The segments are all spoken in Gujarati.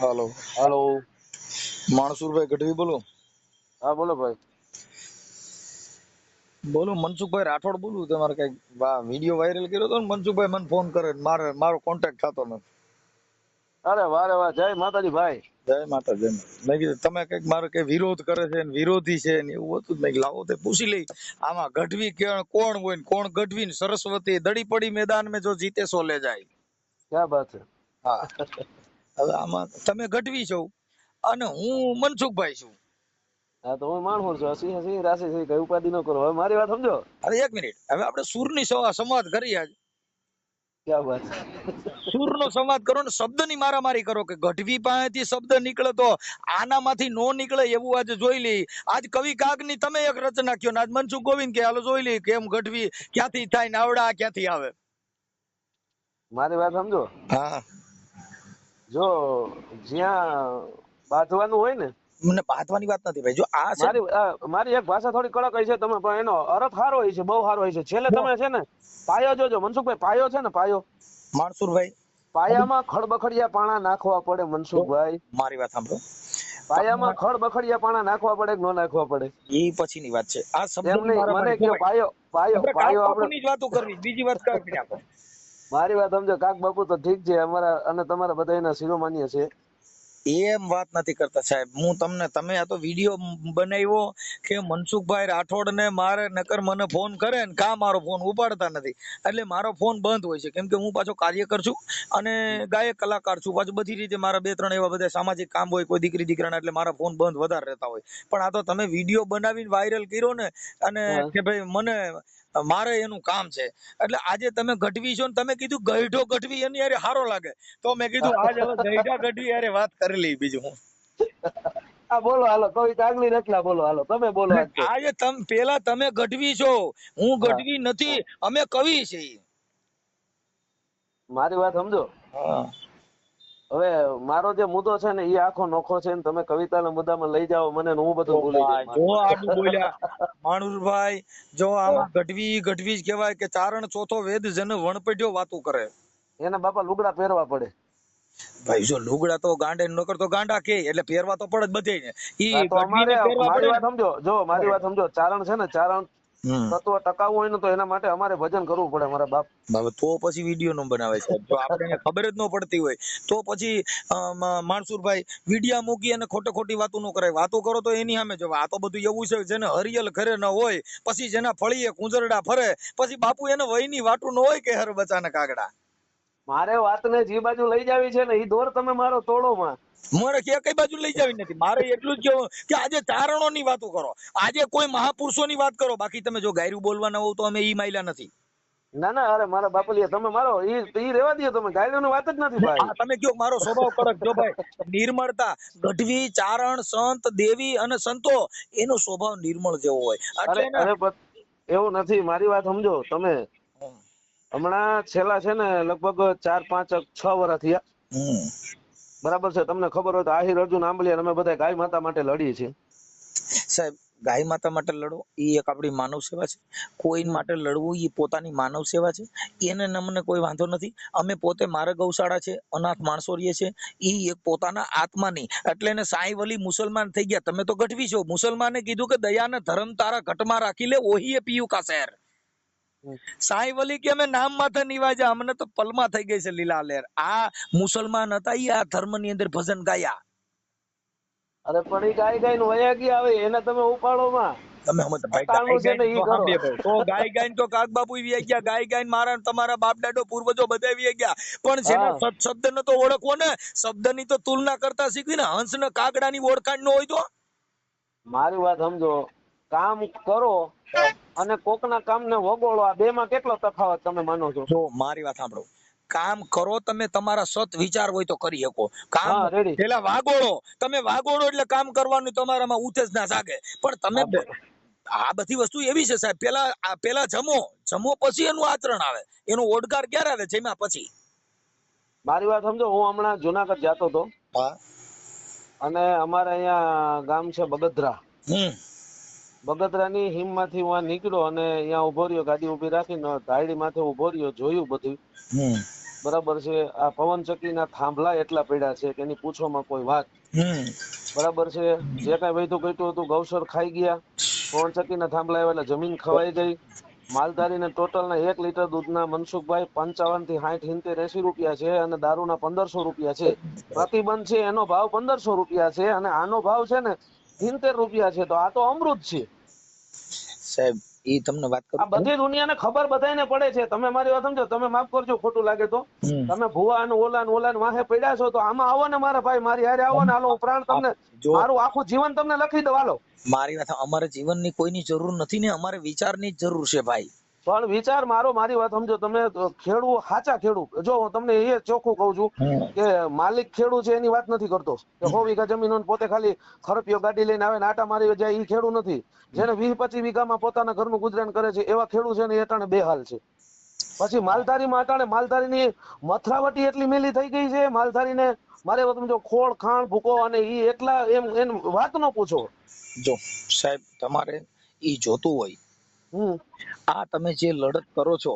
હાલો, હાલો. માણસુરભાઈ ગઢવી બોલો. હા બોલો ભાઈ. બોલો, મનસુખભાઈ રાઠોડ બોલું. તમારે કઈક વિડીયો વાયરલ કર્યો હતો ને, મનસુખભાઈ મને ફોન કરે, મારો કોન્ટેક્ટ થતો નથી. અરે વારે વાહ, જય માતાજી ભાઈ. જય માતા, જય માતા. મેં કીધું તમે કઈક મારો કઈ વિરોધ કરે છે ને વિરોધી છે ને એવું હતું. મેં કીધું લાવો તે પૂછી લઈ. આમાં ગઢવી કોણ હોય ને કોણ ગઢવી ને સરસ્વતી દડી પડી મેદાન મેં જો જીતે સો લે જાય. ક્યાં બાત છે. હા, હવે આમાં તમે ગઢવી છો અને હું મનસુખભાઈ છું. હા તો હું માણસ છું. સિંહ રાશિ છે, કઈ ઉપાધિ ન કરો. હવે મારી વાત સમજો. અરે એક મિનિટ, હવે આપણે સૂરની સંવાદ કરીએ. ક્યાં બાત છે. સુર નો સંવાદ કરો ને શબ્દ ની મારામારી કરો કે ગઢવી પાસેથી શબ્દ નીકળે તો આનામાંથી નો નીકળે એવું આજે જોઈ લઈ. આજ કવિ કાગ ની તમે એક રચના કયો ને આજ મનસુખ ગોવિંદ કે હાલો જોઈ લઈ કેમ ગઢવી ક્યાંથી થાય ને આવડા ક્યાંથી આવે. મારી વાત સમજો. હા, જો જ્યાં બાંધવાનું હોય ને, મને બાંધવાની વાત નથી ભાઈ. જો આ છે મારી એક ભાષા થોડી કડક હોય છે, તમે પણ એનો અર્થ સારો હોય છે, બહુ સારો હોય છે. છેલ્લે તમે છે ને પાયો જોજો મનસુખભાઈ, પાયો છે ને પાયો, માણસુરભાઈ પાયામાં ખડબખડિયા પાણા નાખવા પડે મનસુખભાઈ. મારી વાત સાંભળો. પાયામાં ખડબખડિયા પાણા નાખવા પડે કે ન નાખવા પડે એ પછીની વાત છે. આ શબ્દ એમ નહીં, મને કયો પાયો પાયો આપણે કાગ પાયો આપણે. બાપુની જ વાતો કરવી, બીજી વાત કાંઈ આપો. મારી વાત સમજો. કાક બાપુ તો ઠીક છે, અમારા અને તમારા બધા એના શિરોમાન્ય છે. એમ વાત નથી કરતા સાહેબ. હું તમે આ તો વિડીયો બનાવ્યો કે મનસુખભાઈ રાઠોડ ને મારે નકર મને ફોન કરે ને કા મારો ફોન ઉપાડતા નથી એટલે મારો ફોન બંધ હોય છે. કેમ કે હું પાછો કાર્યકર છું અને ગાયક કલાકાર છું. પાછું બધી રીતે મારા 2-3 એવા બધા સામાજિક કામ હોય, કોઈ દીકરી દીકરાના, એટલે મારા ફોન બંધ વધારે રહેતા હોય. પણ આ તો તમે વિડીયો બનાવીને વાયરલ કર્યો ને અને કે ભાઈ મારે એનું કામ છે એટલે આજે તમે ગઢવી છો ને તમે કીધું ગઈઢો ગઢવી એની યારે સારો લાગે તો મેં કીધું આજ હવે ગઈઢા ગઢવી યારે વાત કરી લઈ. બીજું હું આ બોલો હાલો, કવિતા આગલી રચના બોલો હાલો, તમે બોલો આજ તો. આજે પેલા તમે ગઢવી છો, હું હા, ગઢવી નથી, અમે કવિ છીએ. મારી વાત સમજો. હા, હવે મારો જે મુદ્દો છે ને એ આખો નોખો છે ને તમે કવિતાના મુદ્દામાં લઈ જાઓ મને ને હું બધું ભૂલી જાઉં. જો આડું બોલ્યા માણુરભાઈ. જો આમાં ગઢવી ગઢવી જ કહેવાય કે ચારણ ચોથો વેદ જેને વણપટ્યો વાતું કરે. એના બાપા લુગડા પહેરવા પડે. ભાઈ જો લુગડા તો ગાંડે નકર તો ગાંડા કે એટલે પહેરવા તો પડે જ બધે ને. હા ઈ તો અમારે ગઢવીને પહેરવા મારી પડે વાત સમજો. જો મારી વાત સમજો, ચારણ છે ને, ચારણ ને. તત્વ ટકાવવું હોય ને તો એના માટે અમારે ભજન કરવું પડે મારા બાપ. હવે તો પછી વિડીયો નો બનાવે છે. જો આપણે ખબર જ ન પડતી હોય તો પછી માણસુરભાઈ વિડીયા મૂકી અને ખોટી વાતો ન કરાય. વાતો કરો તો એની સામે જો. આ તો બધું એવું છે જેને હરિયલ ઘરે ન હોય, પછી જેના ફળીએ કુંજરડા ફરે, પછી બાપુ એને વહીની વાટું ન હોય કે હર બચાને કાગડા. મારે વાતને જે બાજુ લઈ જાવી છે ને એ દોર તમે મારો તોડો માં. મારે ક્યાં કઈ બાજુ લઈ જવી નથી. મારે એટલું જ કેવું કે આજે ચારણો ની વાતો કરો, આજે કોઈ મહાપુરુષો ની વાત કરો. બાકી તમે જો ગાયરું બોલવાના હોવ તો અમે ઈ માયલા નથી. ના ના, અરે મારા બાપલિયા તમે મારો ઈ રેવા દો. તમે ગાયલોની વાત જ નથી ભાઈ. આ તમે કયો મારો સ્વભાવ કડક. જો ભાઈ નિર્મળતા, ગઢવી ચારણ સંત દેવી અને સંતો એનો સ્વભાવ નિર્મળ જેવો હોય અરે એટલે અરે એવું નથી. મારી વાત સમજો તમે. હમણાં છેલ્લા છે ને લગભગ 4-5-6 વર્ષ થયા. બરાબર છે. તમને ખબર હોય તો આહિર અર્જુન આંબલિયા અમે બધા ગાય માતા માટે લડીએ છીએ. સાહેબ, ગાય માતા માટે લડો એ એક આપણી માનવ સેવા છે. કોઈ માટે લડવું એ પોતાની માનવ સેવા છે. એને મને કોઈ વાંધો નથી. અમે પોતે મારે ગૌશાળા છે, અનાથ માણસો રહીએ છે, એ એક પોતાના આત્માની એટલે એને સાંઈ વલી મુસલમાન થઈ ગયા. તમે તો ગઢવી છો. મુસલમાને કીધું કે દયાને ધર્મ તારા ઘટમાં રાખી લે, ઓહી પીયું કા શહેર. સાંઈ વલી કે અમે નામ માથે નિવાજ્યા, અમને તો પલમાં થઈ ગઈ છે લીલા લહેર. આ મુસલમાન હતા, એ આ ધર્મ ની અંદર ભજન ગાયા. અરે પણ એ ગાય નું વયા ગયા આવે એને તમે ઉપાડો માં. તમે ભાઈ ગાય છે ગાય ને તો ઈ કરો. સાંભળીએ ભાઈ. તો ગાય ગાય તો કાક બાપુ વી ગયા, ગાય ગાય મારા તમારા બાપ દાદો પૂર્વજો બધા વી ગયા. પણ જેના શબ્દ ને તો ઓળખવો ને, શબ્દ ની તો તુલના કરતા શીખવી ને. હંસ ને કાગડા ની ઓળખાણ ન હોય તો. મારી વાત સમજો. કામ કરો અને કોકના કામ ને વગોળો, આ બે માં કેટલો તફાવત તમે માનો છો? જો મારી વાત સાંભળો. કામ કરો તમે, તમારા સત વિચાર હોય તો કરી શકો. કામ હા રેડી. પેલા વાગોળો, તમે વાગોળો એટલે કામ કરવાનું તમારામાં ઉતેજ ના જાગે. પણ તમે આ બધી વસ્તુ એવી છે સાહેબ. પેલા જમો પછી એનું આચરણ આવે. એનો ઓડકાર ક્યારે આવે? જેમાં પછી. મારી વાત સમજો. હું હમણાં જુનાગઢ જતો હતો અને અમારે અહીંયા ગામ છે બગદરા. બગદરા ની હિમ માંથી હું નીકળ્યો અને અહીંયા ઉભો રહ્યો, ગાડી ઉભી રાખીને ધાયડી માથે ઉભો રહ્યો, જોયું બધું. બરાબર છે, આ પવનચક્કીના થાંભલા એટલા પડ્યા છે કે એની પૂછોમાં કોઈ વાત. બરાબર છે, જે કઈ વૈધું ઘટ્યું હતું ગૌસર ખાઈ ગયા, પવનચક્કીના થાંભલા આવ્યા એટલે જમીન ખવાઈ ગઈ. માલધારીને ટોટલના 1 લીટર દૂધના મનસુખભાઈ 55 થી 60 70 80 રૂપિયા છે અને દારૂના 1500 રૂપિયા છે. પ્રતિબંધ છે એનો ભાવ 1500 રૂપિયા છે અને આનો ભાવ છે ને 70 રૂપિયા છે. તો આ તો અમૃત છે સાહેબ. એ તમને વાત આ કરું બધી દુનિયાને ખબર બધાને પડે છે. તમે મારી વાત સમજો, તમે માફ કરજો ખોટું લાગે તો. તમે ભુવા અને ઓલા વાહે પડ્યા છો તો આમાં આવો ને મારા ભાઈ, મારી હારે આવો ને, હાલો હું પ્રાણ તમને, જો મારું આખું જીવન તમને લખી દઉં, હાલો. મારી વાત, અમારે જીવનની કોઈની જરૂર નથી ને, અમારે વિચારની જ જરૂર છે ભાઈ. પણ વિચાર મારો, મારી વાત સમજો તમે. ખેડૂત, સાચા ખેડૂત, જો હું તમને એ ચોખ્ખું કહું છું કે માલિક ખેડૂત છે એની વાત નથી કરતો કે 100 વીઘા જમીન હોય પોતે ખાલી ખરપિયો ગાડી લઈને આવે ને આટા મારી જાય, એ ખેડૂત નથી. જેને 20-25 વીઘામાં પોતાના ઘરનું ગુજરાન કરે છે એવા ખેડૂત છે ને એ અટાણે બેહાલ છે. પછી માલધારીમાં અટાણે માલધારીની મથરાવટી એટલી મેલી થઈ ગઈ છે, માલધારીને મારે સમજો ખોળ ખાણ ભૂકો અને ઈ એટલા એમ વાત ન પૂછો. જો સાહેબ, તમારે ઈ જોતું હોય, આ તમે જે લડત કરો છો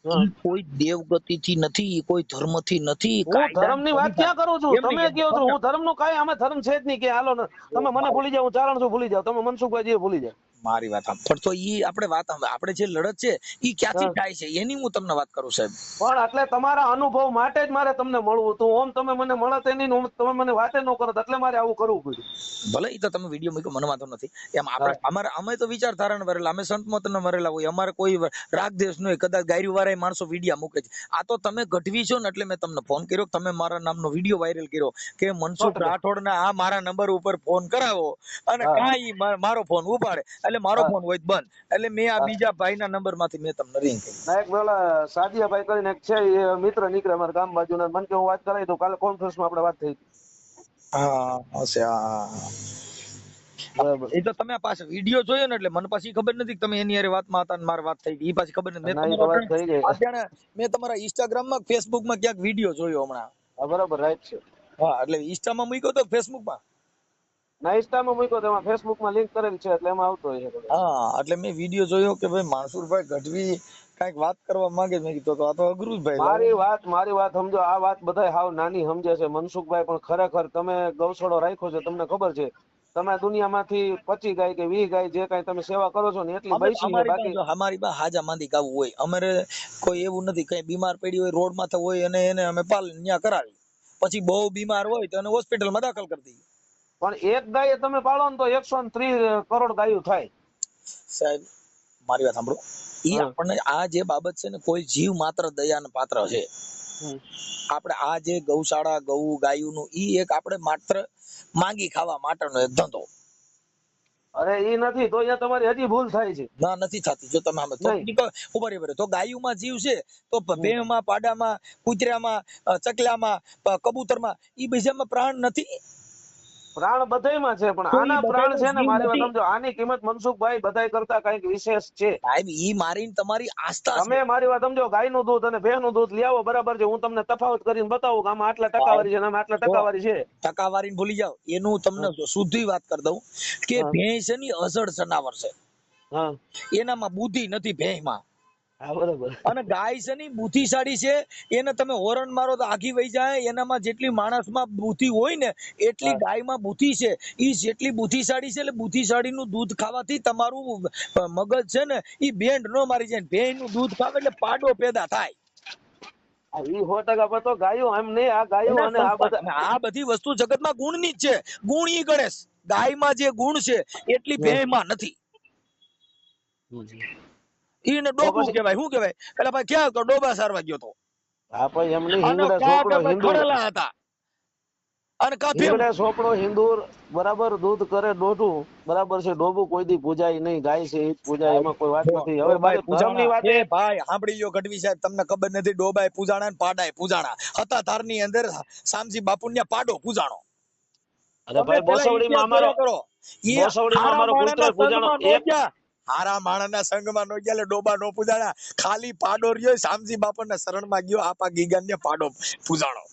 ઈ કોઈ દેવગતિથી નથી, કોઈ ધર્મથી નથી. હું ધર્મની વાત ક્યાં કરું છું? તમે કહો છો હું ધર્મનો કાંઈ આમે ધર્મ છે જ નહીં કે હાલો ને તમે મને ભૂલી જાવ, હું ચારણ છું ભૂલી જાવ, તમે મનસુખભાઈ ભૂલી જાવ. મારી વાત પણ તો ઈ આપણે જે લડત છે ઈ ક્યાંથી થાય છે એની હું તમને વાત કરું સાહેબ. પણ એટલે તમારા અનુભવ માટે જ મારે તમને મળવું હતું. ઓમ તમે મને મળત નહીં, તમે મને વાતે ન કરત, એટલે મારે આવું કરવું પડ્યું. ભલે ઈ તો તમે વિડીયો મૂક્યો, મને વાંધો નથી. એમ આપણે અમે તો વિચારધારા ભરેલા, અમે સંત મતને ભરેલા હોય, અમારે કોઈ રાગ દેશ નહીં. કદાચ ગાયરી વાળા માણસો વિડીયો મૂકે છે. આ તો તમે ગઢવી છો ને એટલે મેં તમને ફોન કર્યો, તમે મારા નામનો વિડીયો વાયરલ કર્યો કે મનસુખ રાઠોડ ને આ મારા નંબર ઉપર ફોન કરાવો અને કાંઈ મારો ફોન ઉપાડે એટલે મારો ફોન હોય બંધ, એટલે મેં આ બીજા ભાઈના નંબર માંથી મેં તમને રિંગ કરી. ના, એક પેલા સાદિયાભાઈ કરીને એક છે, એ મિત્ર નીકળે અમારા ગામ બાજુના, મને કે હું વાત કરાવી તો કાલે કોન્ફરન્સમાં આપણે વાત થઈ. હા હશે. એ તો તમે પાછો વિડીયો જોયો ને એટલે મને પાછી ખબર નથી કે તમે એની હારે વાતમાં હતા ને મારી વાત થઈ ગઈ. એ પાછી ખબર નથી. અત્યારે મેં તમારા ઇન્સ્ટાગ્રામ માં, ફેસબુક માં ક્યાંક વિડીયો જોયો હમણાં. બરાબર, રાઈટ છે. હા, એટલે ઇન્સ્ટામાં મૂક્યો તો ફેસબુક માં? ના, ઇન્સ્ટામાં મૂક્યો તો એમાં ફેસબુક માં લિંક કરેલ છે એટલે એમાં આવતો હોય છે. હા, એટલે મેં વિડીયો જોયો કે ભાઈ માનસુરભાઈ ગઢવી કઈક વાત કરવા માંગે. મેં કીધું તો આ તો અઘરું જ ભાઈ. મારી વાત સમજો, આ વાત બધા હાવ નાની સમજે છે. મનસુખભાઈ પણ ખરેખર તમે ગૌશાળો રાખ્યો છે, તમને ખબર છે, તમે દુનિયામાંથી 25 ગાય કે 20 ગાય જે કઈ તમે સેવા કરો છો ને એટલી બૈસી છે. બાકી અમારી પાસે હાજા માંદી ગાવું હોય, અમારે કોઈ એવું નથી. કઈ બીમાર પડી હોય રોડ માં હોય અને એને અમે પાલન ન્યા કરાવી, પછી બહુ બીમાર હોય તો એને હોસ્પિટલમાં દાખલ કરી દઈએ. પણ એક ગાય તમે પાળો ને તો 130 કરોડ ગાયું થાય. સાહેબ મારી વાત સાંભળો, ઈ આપણને આ જે બાબત છે ને, કોઈ જીવ માત્ર દયાને પાત્ર છે. આપણે આ જે ગૌશાળા ગૌ ગાયું નું ઈ એક આપણે માત્ર માંગી ખાવા માટેનો એક ધંધો. અરે ઈ નથી તો અહીંયા તમારી હજી ભૂલ થાય છે. ના, નથી થતી. જો તમે ઉભા તો ગાયુંમાં જીવ છે તો ભેંમાં, પાડામાં, કૂતરામાં, ચકલામાં, કબૂતરમાં ઈ બીજામાં પ્રાણ નથી? પ્રાણ બધાયમાં છે, પણ આના પ્રાણ છે ને, મારી વાત સમજો, આની કિંમત મનસુખભાઈ બધાય કરતા કઈક વિશેષ છે. સાહેબ ઈ મારીને તમારી આસ્થા છે. તમે મારી વાત સમજો, ગાયનું દૂધ અને ભેંસનું દૂધ લઈ આવો, બરાબર છે, હું તમને તફાવત કરીને બતાવું કે આમાં આટલા ટકાવારી છે અને આમાં આટલા ટકાવારી છે. ટકાવારી ભૂલી જાવ, એનું તમને શુદ્ધ વાત કરી દઉં કે ભેંસ ની અજળ જનાવર છે, એનામાં બુદ્ધિ નથી ભેંસમાં. અને ગાય છે ની બુદ્ધિશાળી છે, એને તમે હોરણ મારો તો આખી વહી જાય. એનામાં જેટલી માણસમાં બુદ્ધિ હોય ને એટલી ગાયમાં બુદ્ધિ છે. ઈ જેટલી બુદ્ધિશાળી છે એટલે બુદ્ધિશાળી નું દૂધ ખાવાથી તમારું મગજ છે ને ઈ બેન્ડ નો મારી જાય. ભેંસ નું દૂધ ખાવે એટલે પાડો પેદા થાય. આ બધી વસ્તુ જગતમાં ગુણની જ છે. ગુણ ઈ ગણેશ, ગાયમાં જે ગુણ છે એટલી ભેંસમાં નથી. ઈને ડોબું કહેવાય. શું કહેવાય? એટલે ભાઈ ક્યાં તો ડોબા સારવા ગયો તો. હા ભાઈ, એમ નહીં, હિંગડા સોપડો હિંદુર હતા અને હિંગડા સોપડો હિંદુર બરાબર દૂધ કરે ડોઢું, બરાબર છે. ડોબું કોઈ દી પૂજાય નહીં, ગાય છે ઈ પૂજાય, એમાં કોઈ વાત નથી. હવે ભાઈ ધર્મની વાત એ ભાઈ સાંભળી લ્યો ગઢવી સાહેબ, તમને ખબર નથી, ડોબાય પૂજાણા ને પાડાય પૂજાણા હતા. તારની અંદર શામજી બાપુ ને પાડો પૂજાણો. અરે ભાઈ બોસવડીમાં અમારો પુત્ર પૂજાણો. હારા માણસના સંગમાં નો ગયા, ડોબા નો પૂજાણા. ખાલી પાડો રહ્યો, શામજી બાપુના શરણમાં ગયો, આપા ગીગાન ને પાડો પૂજાણો.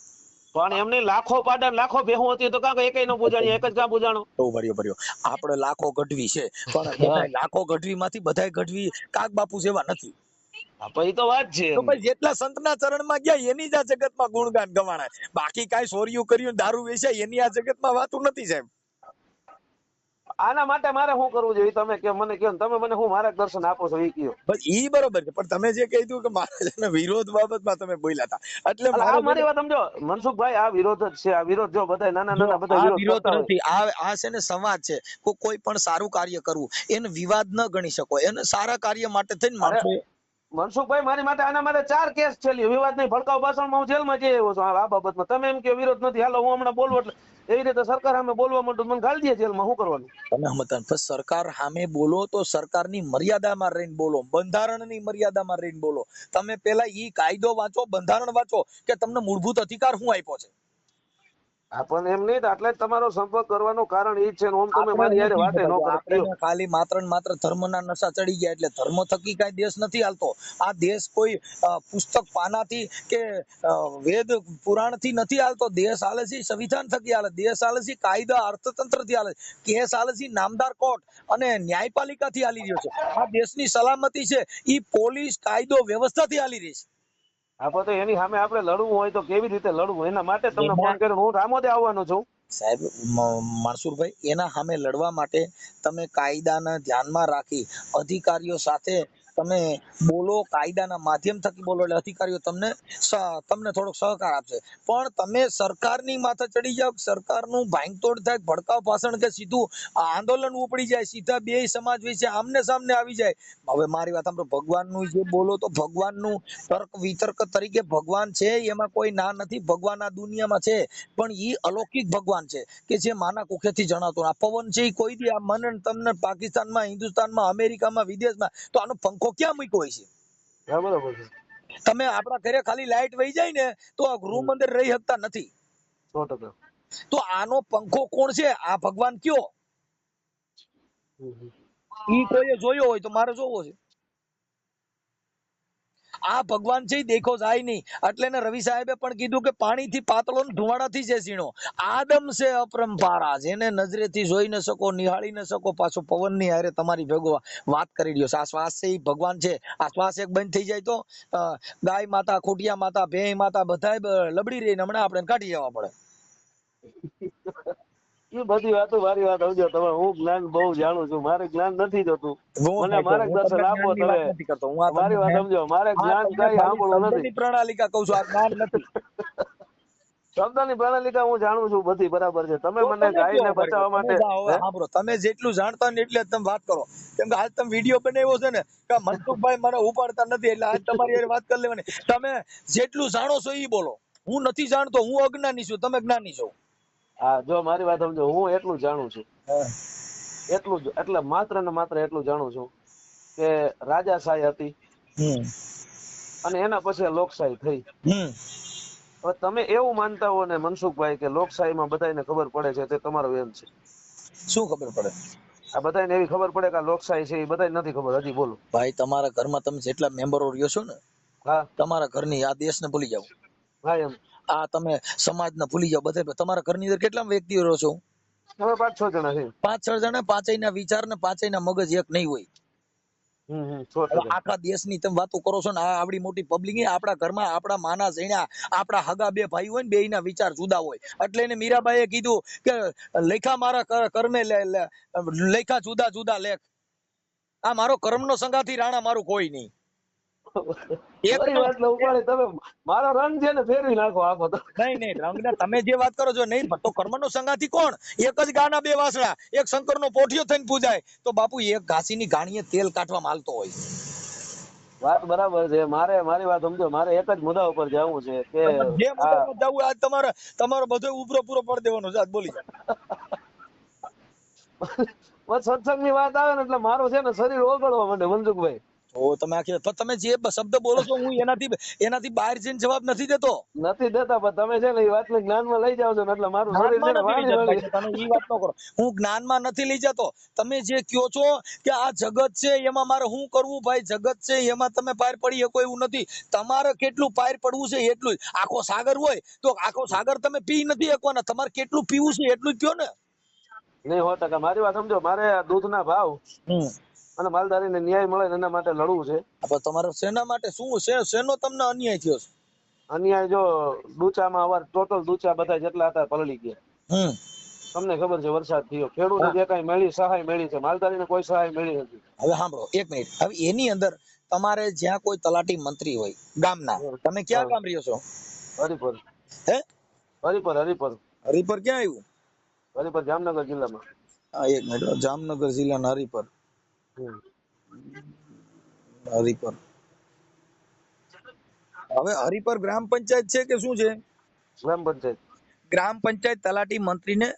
પણ એમને લાખો પાડા લાખો ભેહું હતી તો કાં એકય નો પૂજાણી, એક જ કાં પૂજાણો? ભર્યો આપણે લાખો ગઢવી છે, પણ લાખો ગઢવી માંથી બધાય ગઢવી કાગ બાપુ જેવા નથી. હા, પછી તો વાત છે તો એમની. ભાઈ જેટલા સંતના ચરણમાં ગયા એની જ આ જગતમાં ગુણગાન ગવાણા. બાકી કાંઈ ચોર્યું કર્યું દારૂ વેચાય એની આ જગતમાં વાતું નથી સાહેબ. આના માટે મારે શું કરવું જોઈએ તમે કે મને કહો ને, તમે મને હું માર્ગદર્શન આપો છો એ કયો. બસ ઈ બરોબર છે, પણ તમે જે કીધું કે મારે છે ને વિરોધ બાબતમાં તમે બોલ્યા હતા એટલે એટલે મારે આ છે ને મારી વાત સમજો મનસુખભાઈ, આ વિરોધ જ છે. આ વિરોધ જો બધા નાના જો નાના બધા આ વિરોધ વિરોધ કરતા હોય. નથી, આ છે ને સંવાદ છે. કોઈ પણ સારું કાર્ય કરવું એને વિવાદ ન ગણી શકો, એને સારા કાર્ય માટે થઈને અરે માણસો. મનસુખભાઈ, મારી માટે આના માટે 4 કેસ છે. વિવાદ નહીં, ભડકાઉ ભાષણમાં હું જેલમાં જઈ આવ્યો છું આ બાબતમાં. તમે એમ કે વિરોધ નથી, હાલો હું હમણાં બોલવું એટલે એવી રીતે સરકાર સામે બોલવા માંડું, મને ઘાલી દે જેલમાં. શું કરવાનું? તમે સમજતા નથી. સરકાર સામે બોલો તો સરકારની મર્યાદામાં રહીને બોલો, બંધારણની મર્યાદામાં રહીને બોલો. તમે પેલા ઈ કાયદો વાંચો, બંધારણ વાંચો કે તમને મૂળભૂત અધિકાર શું આપ્યો છે. આપણને એમ નહીં, એટલે જ તમારો સંપર્ક કરવાનું કારણ એ જ છે ને. ઓમ તમે આપણે મારી હું યારે કહી વાતે ન શકું, કરો કયો. આપણે ખાલી માત્ર ને માત્ર ધર્મના નશા ચડી ગયા એટલે ધર્મ થકી કઈ દેશ નથી હાલતો. આ દેશ કોઈ પુસ્તક પાનાથી કે વેદ પુરાણ થી નથી હાલતો. દેશ હાલે છે સંવિધાન થકી હાલે, દેશ હાલે છે કાયદા અર્થતંત્ર થી હાલે, કેસ હાલે છે નામદાર કોર્ટ અને ન્યાયપાલિકા થી હાલી રહ્યો છે. આ દેશની સલામતી છે ઈ પોલીસ કાયદો વ્યવસ્થા થી હાલી રહી છે. આપણે તો એની સામે આપણે લડવું હોય તો કેવી રીતે લડવું, એના માટે તમને એના ફોન કર્યો. હું રામોદે આવવાનો છું. સાહેબ માણસુરભાઈ, એના સામે લડવા માટે તમે કાયદાને ધ્યાનમાં રાખી અધિકારીઓ સાથે તમે બોલો, કાયદાના માધ્યમ થકી બોલો એટલે અધિકારીઓ તમને થોડોક સહકાર આપશે. પણ તમે સરકારની માથે ચડી જાવ, સરકારનું ભાંગતોડ થાય, ભડકાવ ભાષણ કે સીધું આંદોલન ઉપડી જાય, સીધા બે સમાજ વિશે આમને સામને આવી જાય. હવે મારી વાત સાંભળો, ભગવાનનું જે બોલો તો ભગવાનનું તર્ક વિતર્ક તરીકે ભગવાન છે, એમાં કોઈ ના નથી. ભગવાન આ દુનિયામાં છે પણ ઈ અલૌકિક ભગવાન છે કે જે માના કુખેથી જણાતો. આ પવન છે એ કોઈ દી આ મને તમને પાકિસ્તાનમાં, હિન્દુસ્તાનમાં, અમેરિકામાં, વિદેશમાં તો આનો પંખો ક્યાં મૂક્યો હોય છે? હા, બરોબર છે. તમે આપણા ઘરે ખાલી લાઈટ વહી જાય ને તો આ રૂમ અંદર રહી શકતા નથી. 100%. તો આનો પંખો કોણ છે? આ ભગવાન કયો? ઈ કોઈએ જોયો હોય તો મારે જોવો છે. આ ભગવાન છે દેખો જાય નહીં. એટલે ને રવિ સાહેબે પણ કીધું કે પાણીથી પાતળો ને ધુવાડાથી છે ઝીણો. આદમ છે અપરંપારા, જેને નજરેથી જોઈ ન શકો, નિહાળી ન શકો, પાછો પવનની હારે તમારી ભેગો વાત કરી રહ્યો છે. આ શ્વાસ છે એ ભગવાન છે. આ શ્વાસ એક બંધ થઈ જાય તો ગાય માતા, ખોટિયા માતા, ભેંસ માતા બધાય લબડી રહીને હમણાં આપણે કાઢી જવા પડે. એ બધી વાતો મારી વાત સમજો તમે. હું જ્ઞાન બહુ જાણું છું, મારે જ્ઞાન નથી જોતું. મને માર્ગદર્શન આપો તમે. મારી વાત સમજો, મારે જ્ઞાન કઈ સાંભળવું નથી. પ્રણાલિકા કહું છું, આ જ્ઞાન નથી. શબ્દની પ્રણાલિકા હું જાણું છું બધી, બરાબર છે. તમે મને ગાયને બચાવવા માટે તમે જેટલું જાણતા ને એટલે તમે વાત કરો. કેમ કે આજ તમે વિડીયો બનાવ્યો છે ને કે મનસુખભાઈ મને ઉપાડતા નથી એટલે આજ તમારી હારે વાત કરી લેવાની. તમે જેટલું જાણો છો ઈ બોલો. હું નથી જાણતો, હું અજ્ઞાની છું, તમે જ્ઞાની છો. હા, જો મારી વાત સમજો, હું એટલું જાણું છું, એટલું જ, એટલે માત્ર ને માત્ર એટલું જાણું છું કે રાજાશાહી હતી અને એના પછી લોકશાહી થઈ. હવે તમે એવું માનતા હો ને મનસુખભાઈ કે લોકશાહીમાં બધાને ખબર પડે છે, તે તમારો એમ છે. શું ખબર પડે? આ બધાને એવી ખબર પડે કે આ લોકશાહી છે, એ બધાને નથી ખબર. હજી બોલો ભાઈ, તમારા ઘરમાં તમે જેટલા મેમ્બરો રહ્યો છો ને, હા, તમારા ઘરની આ દેશને ભૂલી જાવ. હા, એમ આ તમે સમાજને ભૂલી જાવ. બધા તમારા ઘરની અંદર કેટલા વ્યક્તિઓ રહો છો? હવે 5-6 જણા છે. 5-6 જણા. પાંચેયના વિચાર ને પાંચેયના મગજ એક નહીં હોય. 100%. આખા દેશની તમે વાતો કરો છો ને, આ આવડી મોટી પબ્લિક આપણા ઘરમાં આપણા માના ઝીણા આપણા હગા બે ભાઈ હોય ને, બેયના વિચાર જુદા હોય. એટલે એને મીરાબાઈએ કીધું કે લેખા મારા કર્મે લેખા જુદા જુદા લેખ. આ મારો કર્મનો સંગાથી રાણા મારું કોઈ નહીં. તમે મારો રંગ છે ને ફેરવી નાખો આખો તો. નહીં રંગના તમે જે વાત કરો છો નહીં, તો કર્મનો સંગાથી કોણ? એક જ ગાના બે વાસણા, એક શંકરનો પોઠિયો થઈને પૂજાય તો બાપુ એક ઘાસીની ગાણીએ તેલ કાઢવામાં હાલતો હોય. વાત બરાબર છે. મારી વાત સમજો, મારે એક જ મુદ્દા ઉપર જવું છે કે જે મુદ્દામાં જવું આજ તમારો બધો ઉપરો પૂરો પડી દેવાનો છે. આજ બોલી જાય સત્સંગની વાત આવે ને એટલે મારો છે ને શરીર ઓગળવા માંડે મનસુખભાઈ. તો તમે તમે જે શબ્દ બોલો છો હું એનાથી બહાર જઈને જવાબ નથી દેતો. નથી દેતા, પણ તમે છે ને એ વાતને જ્ઞાનમાં લઈ જાવ છો ને એટલે મારું શરીર છે ને વાણી વાણી. તમે ઈ વાત ન કરો. હું જ્ઞાનમાં નથી લઈ જતો. તમે જે કયો છો કે આ જગત છે એમાં મારે શું કરવું, ભાઈ જગત છે એમાં તમે પાર પડી શકો એવું નથી. તમારે કેટલું પાર પડવું છે એટલું જ. આખો સાગર હોય તો આખો સાગર તમે પી નથી શકવાના. તમારે કેટલું પીવું છે એટલું જ પીઓ ને. નહીં, 100%. મારી વાત સમજો, મારે દૂધના ભાવ અને માલધારીને ન્યાય મળે ને એના માટે લડવું છે. પણ તમારે શેના માટે શું છે, શેનો તમને અન્યાય થયો છે? અન્યાય જો ડૂચામાં અવાર ટોટલ ડૂચા બધા જેટલા હતા પલળી ગયા. હમ તમને ખબર છે વરસાદ થયો, ખેડૂતને હા. જે કઈ મળી સહાય મળી છે, માલધારીને કોઈ સહાય મળી નથી. હવે સાંભળો એક મિનિટ, હવે એની અંદર તમારે જ્યાં કોઈ તલાટી મંત્રી હોય ગામના, તમે ક્યાં હા, ગામ રહ્યો છો? હરિપર. હે? હરિપર હરિપર હરિપર ક્યાં આવ્યું? હરિપર જામનગર જિલ્લામાં. હા એક મિનિટ, જામનગર જિલ્લાના હરિપર. હમ. હરિપર, હવે હરિપર ગ્રામ પંચાયત છે કે શું છે? ગ્રામ પંચાયત. ગ્રામ પંચાયત તલાટી મંત્રીને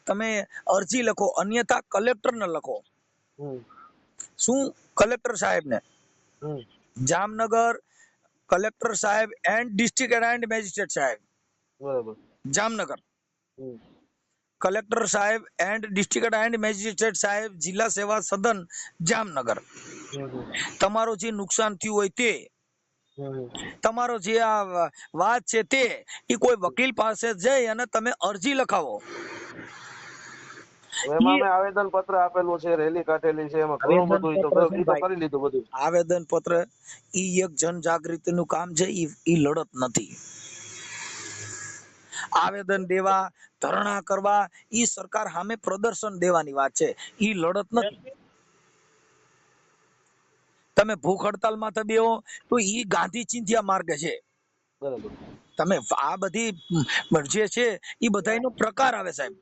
તમે અરજી લખો, અન્યથા કલેક્ટરને લખો. હમ. શું? કલેક્ટર સાહેબને. હમ. જામનગર કલેક્ટર સાહેબ એન્ડ ડિસ્ટ્રિક્ટ એન્ડ મેજિસ્ટ્રેટ સાહેબ બરાબર. જામનગર, હમ. કલેક્ટર સાહેબ એન્ડ ડિસ્ટ્રિક્ટ એન્ડ મેજિસ્ટ્રેટ સાહેબ જિલ્લા સેવા સદન જામનગર. હમ. તમારો જે નુકસાન થયું હોય તે, હમ. તમારો જે આ વાત છે તે, એ કોઈ વકીલ પાસે જઈ અને તમે અરજી લખાવો. એમાં અમે આવેદન પત્ર આપેલું છે, રેલી કાઢેલી છે, એમાં ઘણું આવેદન બધું પત્ર છે ઈ તો ભાઈ, કરી લીધું બધું. આવેદન પત્ર ઈ એક જનજાગૃતિનું કામ છે, ઈ લડત નથી. આવેદન દેવા, ધરણા કરવા, ઈ સરકાર સામે પ્રદર્શન દેવાની વાત છે, ઈ લડત નથી. તમે ભૂખ હડતાલમાં બેહો તો ઈ ગાંધી ચિંધ્યા માર્ગે છે. બરાબર. તમે આ બધી જે છે એ બધાનો પ્રકાર આવે સાહેબ.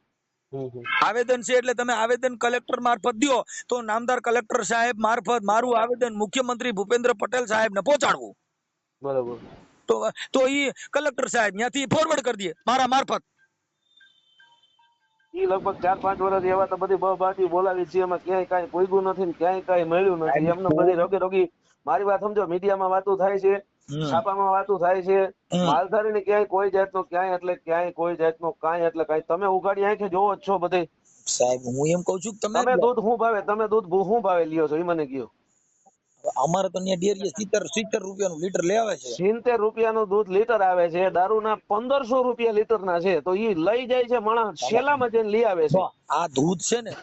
હમ. આવેદન છે એટલે તમે આવેદન કલેક્ટર મારફત દો, તો નામદાર કલેક્ટર સાહેબ મારફત મારું આવેદન મુખ્યમંત્રી ભૂપેન્દ્ર પટેલ સાહેબને પહોંચાડવું. બરાબર. તો ઈ કલેક્ટર સાહેબ ત્યાંથી ફોરવર્ડ કરી દે મારા મારફત. ઈ લગભગ 4-5 વર્ષ એવા તો બધી બહબાટી બોલાવી છે, એમાં ક્યાંય કાંઈ પોઈગું નથી ને ક્યાંય કાંઈ મળ્યું નથી. એમને બધી રોગી મારી વાત સમજો, મીડિયામાં વાતો થાય છે, છાપામાં વાતો થાય છે, માલધારીને ક્યાંય કોઈ જાતનો ક્યાંય કોઈ જાતનો કાંઈ એટલે કાંઈ તમે ઉઘાડી આંખે જોવો જ છો બધે. સાહેબ હું એમ કઉ છું કે તમે દૂધ શું ભાવે, તમે દૂધ શું ભાવે લ્યો છો એ મને કયો. અમારે તો ત્યાં ડેરી 70 રૂપિયાનું લીટર લેવે છે. 70 રૂપિયાનું દૂધ લીટર આવે છે, દારૂના 1500 રૂપિયા લીટરના છે, તો ઈ લઈ જાય છે માણસ શેલામાં જઈને લઈ આવે છે. આ દૂધ છે ને,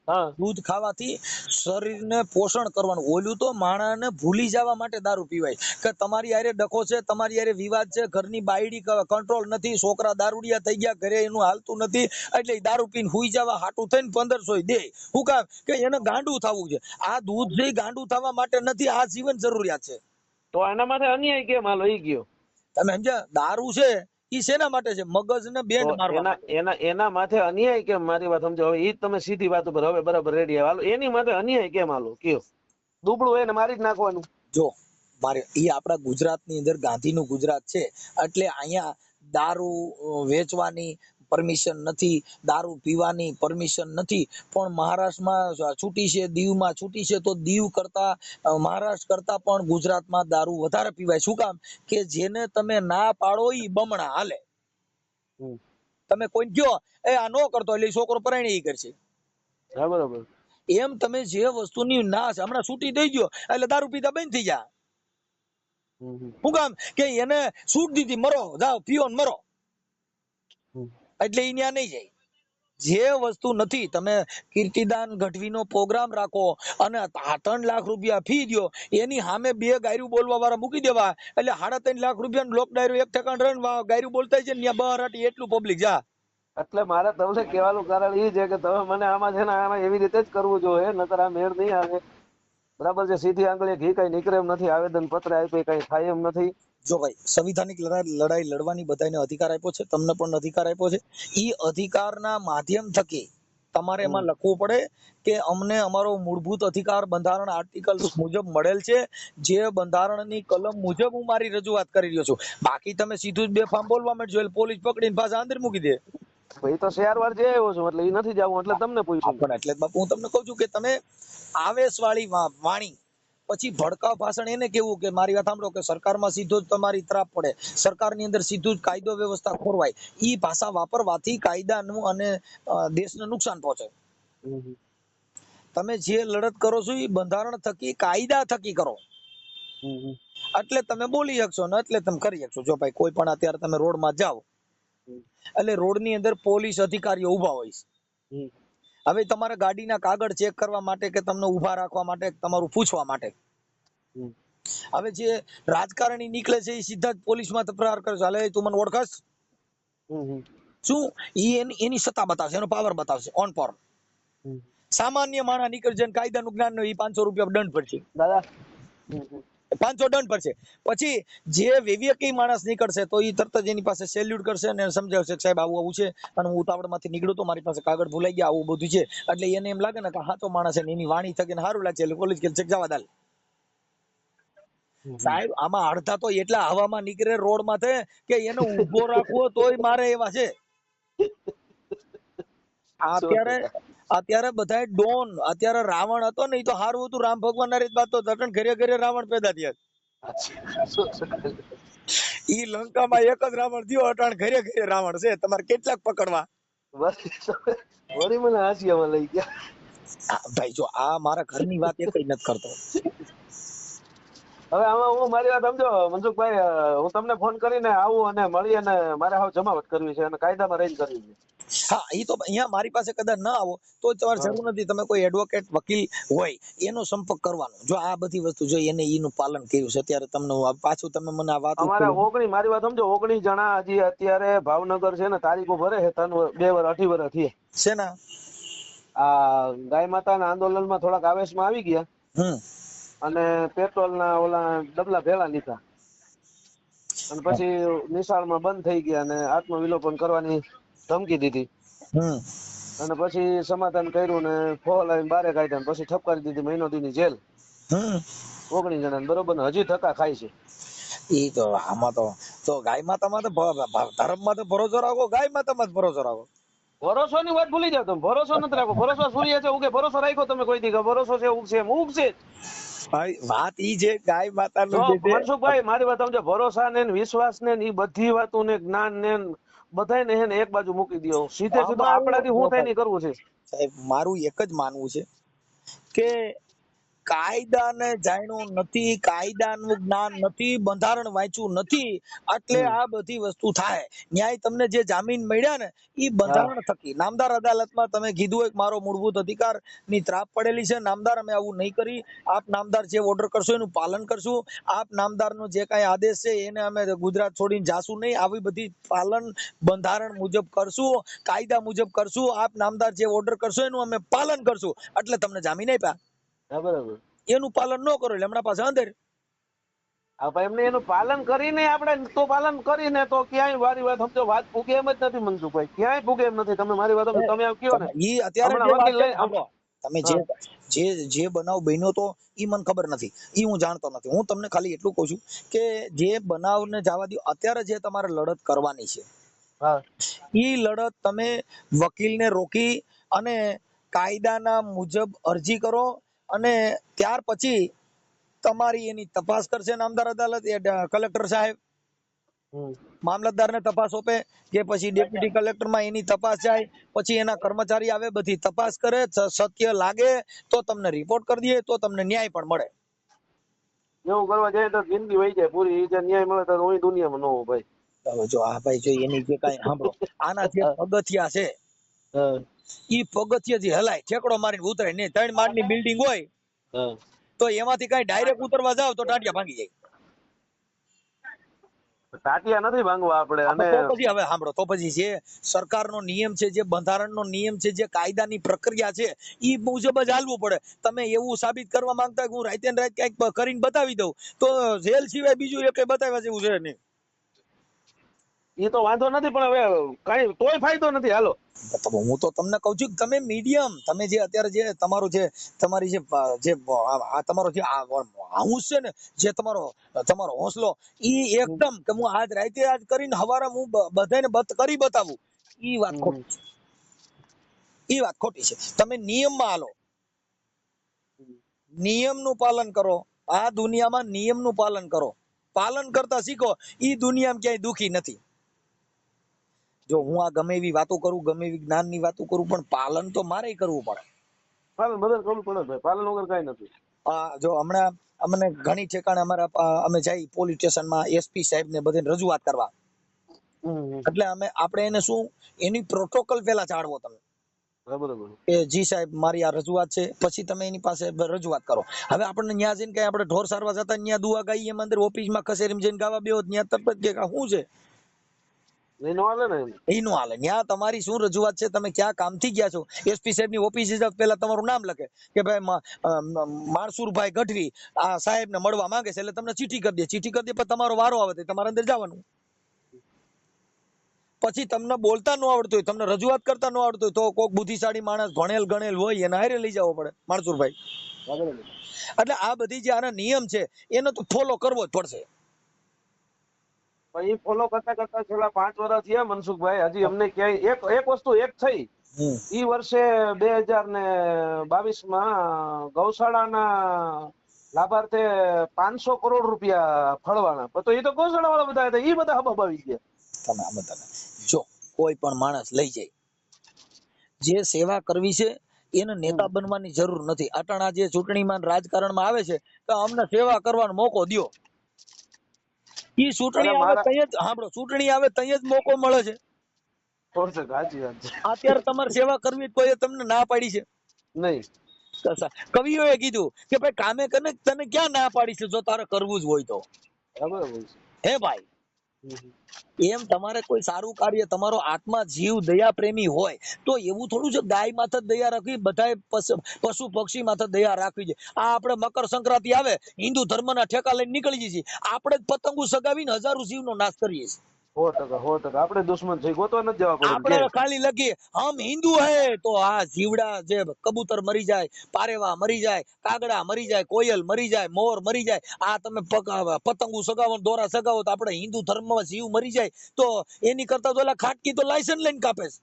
હા. દૂધ ખાવાથી શરીરને પોષણ કરવાનું, ઓલું તો માણસને ભૂલી જવા માટે દારૂ પીવાય કે તમારી હારે ડખો છે, તમારી હારે વિવાદ છે, ઘરની બાયડી કંટ્રોલ નથી, છોકરા દારૂડિયા થઈ ગયા, ઘરે એનું હાલતું નથી, એટલે દારૂ પીને હુઈ જવા હાટું થઈને 1500 દે. શું કામ કે એને ગાંડું થવું છે. આ દૂધ જે ગાંડું થવા માટે નથી, આ જીવન જરૂરિયાત છે. તો આના માટે અન્યાય કેમ હાલો ઈ ગયો? તમે સમજ્યા? દારૂ છે ઈ શેના માટે છે? મગજને બેન્ડ મારવા માટે. એના માથે અન્યાય કેમ? મારી વાત સમજો, હવે ઈ તમે સીધી વાત ઉપર હવે બરાબર રેડી હાલો, એની માથે અન્યાય કેમ હાલો કયો? દુબળું એને મારી જ નાખવાનું. જો મારે ઈ આપણા ગુજરાતની અંદર ગાંધીનું ગુજરાત છે, એટલે અહીંયા દારૂ વેચવાની પરમિશન નથી, દારૂ પીવાની પરમિશન નથી, પણ મહારાષ્ટ્રમાં છૂટી છે, દીવમાં છૂટી છે, તો દીવ કરતા મહારાષ્ટ્ર કરતા પણ ગુજરાતમાં દારૂ વધારે પીવાય. શું કામ કે જેને તમે ના પાડો ઈ બમણા હાલે. તમે કોઈ કયો એ આ નો કરતો એટલે છોકરો પરણે ઈ કરશે. હા બરાબર. એમ તમે જે વસ્તુની ના છે, હમણાં છૂટી દઈ ગયો એટલે દારૂ પીતા બંધ થઈ જાય. શું કામ કે એને છૂટ દીધી, મરો જાઓ પીઓ ને મરો, એટલે ઈ ન્યા નહીં જાય. જે વસ્તુ નથી, તમે કીર્તિદાન ગઢવીનો પ્રોગ્રામ રાખો અને 3 લાખ રૂપિયા ફી દો, એની સામે 2 ગાયરું બોલવા વાળા મૂકી દેવા, એટલે 3.5 લાખ રૂપિયા લોક ડાયરો એક ઠેકાણ રન ગાયરું બોલતા છે ને ત્યાં બહાર એટલું પબ્લિક જા. એટલે મારે તમને કહેવાનું કારણ એ છે કે તમે મને આમાં છે ને આમાં એવી રીતે જ કરવું જોઈએ, નકર આ મેળ નહીં આવે. બરાબર છે? સીધી આંગળીએ ઘી કઈ નીકળે એમ નથી, આવેદન પત્ર આપ્યું કઈ થાય એમ નથી. જો ભાઈ, સંવિધાનિક લડાઈ લડવાની બધાને અધિકાર આપ્યો છે, તમને પણ અધિકાર આપ્યો છે. ઈ અધિકારના માધ્યમ થકી તમારે એમાં લખવું પડે કે અમને અમારો મૂળભૂત અધિકાર બંધારણ આર્ટિકલ મુજબ મળેલ છે, જે બંધારણની કલમ મુજબ હું મારી રજૂઆત કરી રહ્યો છું. બાકી તમે સીધું જ બેફામ બોલવા માંડજો એટલે પોલીસ પકડીને પાછા અંદર મૂકી દે. ભાઈ તો 4 વાર જઈ આવ્યો છું, એટલે એ નથી જવું, એટલે તમને પૂછ્યું. પણ એટલે બાપુ હું તમને કહું છું કે તમે આવેશવાળી વાણી પછી ભડકાવ ભાષણ એને કેવું કે મારી વાત સાંભળો કે સરકારમાં સીધો જ તમારી તરાપ પડે, સરકારની અંદર સીધું જ કાયદો વ્યવસ્થા ખોરવાય, ઈ ભાષા વાપરવાથી કાયદાનું અને દેશને નુકસાન પહોંચે. તમે જે લડત કરો છો એ બંધારણ થકી, કાયદા થકી કરો, એટલે તમે બોલી શકશો ને એટલે તમે કરી શકશો. જો ભાઈ કોઈ પણ અત્યારે તમે રોડમાં જાઓ એટલે રોડની અંદર પોલીસ અધિકારીઓ ઉભા હોય છે, હવે તમારે ગાડીના કાગળ ચેક કરવા માટે કે તમને ઊભા રાખવા માટે તમારું પૂછવા માટે. હમ. હવે જે રાજકારણી નીકળે છે એ સીધા જ પોલીસમાં તકરાર કરે છે, હાલે તું મને ઓળખસ, હમ. શું એની સત્તા બતાવશે, એનો પાવર બતાવશે ઓન પર. હમ. સામાન્ય માણસ નીકળશે અને કાયદાનું જ્ઞાન નહીં, 500 રૂપિયા દંડ પડશે, દાદા. હમ. 500 દંડ પડશે. પછી જે વિવેકી માણસ નીકળશે તો એ તરત જ એની પાસે સેલ્યુટ કરશે અને સમજાવશે કે સાહેબ આવું આવું છે અને હું ઉતાવળમાંથી નીકળ્યો તો મારી પાસે કાગળ ભૂલાઈ ગયા, આવું બધું છે. એટલે એને એમ લાગે ને કે હા તો માણસ છે, એની વાણી થકીને સારું લાગશે એટલે પોલીસ કે છે જવા દાલ. સાહેબ આમાં અડધા તો એટલા હવામાં નીકળે રોડ માથે કે એને ઉભો રાખવો તોય મારે એવા છે. અત્યારે બધા ડોન, અત્યારે રાવણ હતો ને એ તો સારું હતું, રામ ભગવાન ના રીત વાત તો ઘરે ઘરે રાવણ પેદા થયા. ઈ લંકામાં એક જ રાવણ થયો, અટાણ ઘરે ઘરે રાવણ છે, તમારે કેટલાક પકડવા. વળી મને હાંસિયામાં લઈ ગયા. ભાઈ જો આ મારા ઘરની વાત એક નથી કરતો. હવે આમાં હું મારી વાત સમજો મનસુખભાઈ, હું તમને ફોન કરીને આવું અને મળી અને મારે હવે જમાવટ કરવી છે અને કાયદામાં રહીને કરવી છે. હા એ તો અહીંયા મારી પાસે કદાચ ના આવો તો તમારે જરૂર નથી, તમે કોઈ એડવોકેટ વકીલ હોય એનો સંપર્ક કરવાનો. જો આ બધી વસ્તુ જો એને એનું પાલન કર્યું છે અત્યારે તમને પાછું તમે મને આ વાત અમારે 19 મારી વાત સમજો 19 જણા હજી અત્યારે ભાવનગર છે ને તારીખો ભરે છે 2 વર્ષ 2.5 વર્ષ થયા છે ને આ ગાય માતાના આંદોલનમાં થોડાક આવેશમાં આવી ગયા અને પેટ્રોલના ઓલા ડબલા ભેળા લીધા અને પછી નિશાળમાં બંધ થઈ ગયા અને આત્મવિલોપન કરવાની ધમકી દીધી અને પછી સમાધાન કર્યું ને ફોલાઈને બારે કાઢ્યા પછી ઠપકારી દીધી મહિનો દીની જેલ. 19 જણા બરોબર ને હજી ધક્કા ખાય છે. ઈ તો આમાં તો ગાય માતામાં તો ધર્મમાં તો ભરોસો રાખો, ગાય માતામાં જ ભરોસો રાખો. ભરોસો ની વાત ભૂલી જાવ તમે, ભરોસો નથી રાખો. ભરોસો સૂર્ય છે ઉગે, ભરોસો રાખ્યો તમે કોઈ દી ભરોસો છે ઉગશે એમ ઉગશે. વાત ઈ છે ગાય માતાનું જો જે છે મનસુખભાઈ મારી વાત સમજો, ભરોસા ને વિશ્વાસ ને ઈ બધી વાતો ને જ્ઞાન ને બધાય ને એક બાજુ મૂકી દો. સીધે સીધો આપણાથી હું થાય નહીં કરવું છે. સાહેબ મારું એક જ માનવું છે કે કાયદાને જાણ્યું નથી, કાયદાનું જ્ઞાન નથી, બંધારણ વાંચ્યું નથી, એટલે આ બધી વસ્તુ થાય. ન્યાય તમને જે જામીન મળ્યા ને એ બંધારણ થકી, નામદાર અદાલતમાં તમે કીધું હોય મારો મૂળભૂત અધિકાર ની ત્રાપ પડેલી છે, નામદાર અમે આવું નહીં કરી, આપ નામદાર જે ઓર્ડર કરશો એનું પાલન કરશું, આપ નામદારનો જે કાંઈ આદેશ છે એને અમે ગુજરાત છોડીને જાશું નહીં, આવી બધી પાલન બંધારણ મુજબ કરશું, કાયદા મુજબ કરશું, આપ નામદાર જે ઓર્ડર કરશો એનું અમે પાલન કરશું, એટલે તમને જામીન આપ્યા. બરાબર. એનું પાલન ન કરો એટલે હમણાં પાસે અંદર એમને એનું પાલન કરીને આપણે તો પાલન કરીને તો ક્યાંય મારી વાત સમજો વાત પૂગે એમ જ નથી મનસુખભાઈ, ક્યાંય પૂગે એમ નથી. તમે મારી વાત તમે આમ કયો ને ઈ અત્યારે તમે જે બનાવ બન્યો તો ઈ મને ખબર નથી, ઈ હું જાણતો નથી. હું તમને ખાલી એટલું કહું છું કે જે બનાવને જવા દો, અત્યારે જે તમારે લડત કરવાની છે ઈ લડત તમે વકીલને રોકી અને કાયદાના મુજબ અરજી કરો અને ત્યાર પછી તમારી એની તપાસ કરશે નામદાર અદાલત, કલેક્ટર સાહેબ મામલતદારને તપાસ સોંપે કે પછી ડેપ્યુટી કલેક્ટરમાં એની તપાસ જાય, પછી એના કર્મચારી આવે બધી તપાસ કરે, સત્ય લાગે તો તમને રિપોર્ટ કરી દે તો તમને ન્યાય પણ મળે. એવું કરવા જાય તો જિંદગી વહી જાય પૂરી. જે ન્યાય મળે તો હું દુનિયામાં ન હોઉં ભાઈ. હવે જો આ ભાઈ જો એની જે કાંઈ સાંભળો, આના જે પગથિયા છે ઈ પગથિયાથી હલાય, ઠેકડો મારીને ઉતરે નહીં. 3 માળની બિલ્ડિંગ હોય તો એમાંથી કઈ ડાયરેક્ટ ઉતરવા જાવ તો ટાટિયા ભાંગી જાય. ટાટિયા નથી ભાંગવા આપણે. અને તો પછી હવે સાંભળો, તો પછી જે સરકારનો નિયમ છે, જે બંધારણનો નિયમ છે, જે કાયદાની પ્રક્રિયા છે ઈ મુજબ જ હાલવું પડે. તમે એવું સાબિત કરવા માંગતા કે હું રાતે ને રાત કઈક કરીને બતાવી દઉં તો જેલ સિવાય બીજું એક બતાવ્યા જેવું છે નહીં. એ તો વાંધો નથી પણ હવે કઈ તોય ફાયદો નથી. હાલો હું તો તમને કઉ છું કે તમે મીડિયમ, તમે જે અત્યારે જે તમારું જે તમારી જે તમારો જે હાઉસ છે ને, જે તમારો હોંસલો ઈ એકદમ કે હું આજ રાતે આજ કરીને હવારે હું બધાને કરી બતાવું, ઈ વાત ખોટી છે. ઈ વાત ખોટી છે. તમે નિયમમાં હાલો, નિયમનું પાલન કરો. આ દુનિયામાં નિયમનું પાલન કરો, પાલન કરતા શીખો. ઈ દુનિયામાં ક્યાંય દુખી નથી. જો હું આ ગમે એવી વાતો કરું, ગમે એવી જ્ઞાનની વાતો કરું, પણ પાલન તો મારે કરવું પડે. પાલન બધા કરવું પડે ભાઈ, પાલન વગર કઈ નથી. જો હમણાં અમને ઘણી ઠેકાણે અમે જઈ પોલીસ સ્ટેશનમાં એસપી સાહેબ ને બધાને રજૂઆત કરવા, એટલે આપણે એને શું એની પ્રોટોકોલ પેલા જાણવો. તમે હા, બરોબર. કે જી સાહેબ મારી આ રજૂઆત છે, પછી તમે એની પાસે રજૂઆત કરો. હવે આપણને ન્યા જઈને કઈ આપણે ઢોર સારવા જતા ન્યા દુઆ ગાઈએ એમ અંદર ઓફિસમાં કચેરીમાં જઈને ગાવા બેહો ન્યા તરત જ કે શું છે નહીં નો હાલે ને એમ. એ નો હાલે. ન્યા તમારી શું રજૂઆત છે, તમે ક્યાં કામથી ગયા છો, એસપી સાહેબ ની ઓફિસે જાવ પહેલા તમારું નામ લખે કે ભાઈ માણસુરભાઈ ગઢવી આ સાહેબ ને મળવા માંગે છે, એટલે તમને ચીઠી કરી દે. ચીઠી કરી દે પછી તમારો વારો આવે તો તમારે અંદર જવાનું. પછી તમને બોલતા ન આવડતું હોય, તમને રજૂઆત કરતા ન આવડતું હોય તો કોઈક બુદ્ધિશાળી માણસ ભણેલ ગણેલ હોય એને હારે લઈ જવો પડે માણસુરભાઈ. હા, બરોબર. એટલે આ બધી જે આના નિયમ છે એને તો ફોલો કરવો જ પડશે. પણ એ ફોલો કરતા કરતા છેલ્લા 5 વર્ષ થયા મનસુખભાઈ, હજી અમને ક્યાંય એક વસ્તુ એક થઈ. ઈ વર્ષે 2022 માં ગૌશાળાના લાભાર્થે 500 કરોડ રૂપિયા ફળવાના, તો એ તો ગૌશાળા વાળા બધા હતા, એ બધા હબાબ આવી ગયા. તમે આમાં તમે જો કોઈ પણ માણસ લઈ જાય, જે સેવા કરવી છે એને નેતા બનવાની જરૂર નથી. અટાણા જે ચૂંટણીમાં રાજકારણમાં આવે છે તો અમને સેવા કરવાનો મોકો દ્યો. ઈ ચૂંટણી આવે તઈ જ સાંભળો, ચૂંટણી આવે તઈ જ મોકો મળે છે. સાચી વાત છે. અત્યારે તમારે સેવા કરવી કોઈ તમને ના પાડી છે નહીં. કવિઓએ કીધું કે ભાઈ કામે કરને તને ક્યાં ના પાડી છે જો તારે કરવું જ હોય તો. બરાબર છે. હે ભાઈ, એમ તમારે કોઈ સારું કાર્ય, તમારો આત્મા જીવ દયા પ્રેમી હોય તો એવું થોડું છે ગાય માથે દયા રાખવી, બધાય પશુ પક્ષી માથે દયા રાખવી છે. આ આપણે મકર સંક્રાંતિ આવે હિન્દુ ધર્મના ઠેકા લઈને નીકળી જઈએ છીએ, આપણે જ પતંગો સગાવીને હજારો જીવનો નાશ કરીએ છીએ. 100% આપણે દુશ્મન છે, ગોતવા નથી જવા પડે. આપણે ખાલી લખીએ હમ હિન્દુ હે તો આ જીવડા જે કબૂતર મરી જાય, પારેવા મરી જાય, કાગડા મરી જાય, કોયલ મરી જાય, મોર મરી જાય, આ તમે પતંગો સગાવો દોરા સગાવો તો આપણે હિન્દુ ધર્મમાં જીવ મરી જાય તો એની કરતા તો ઓલા ખાટકી તો લાયસન્સ લઈને કાપે છે.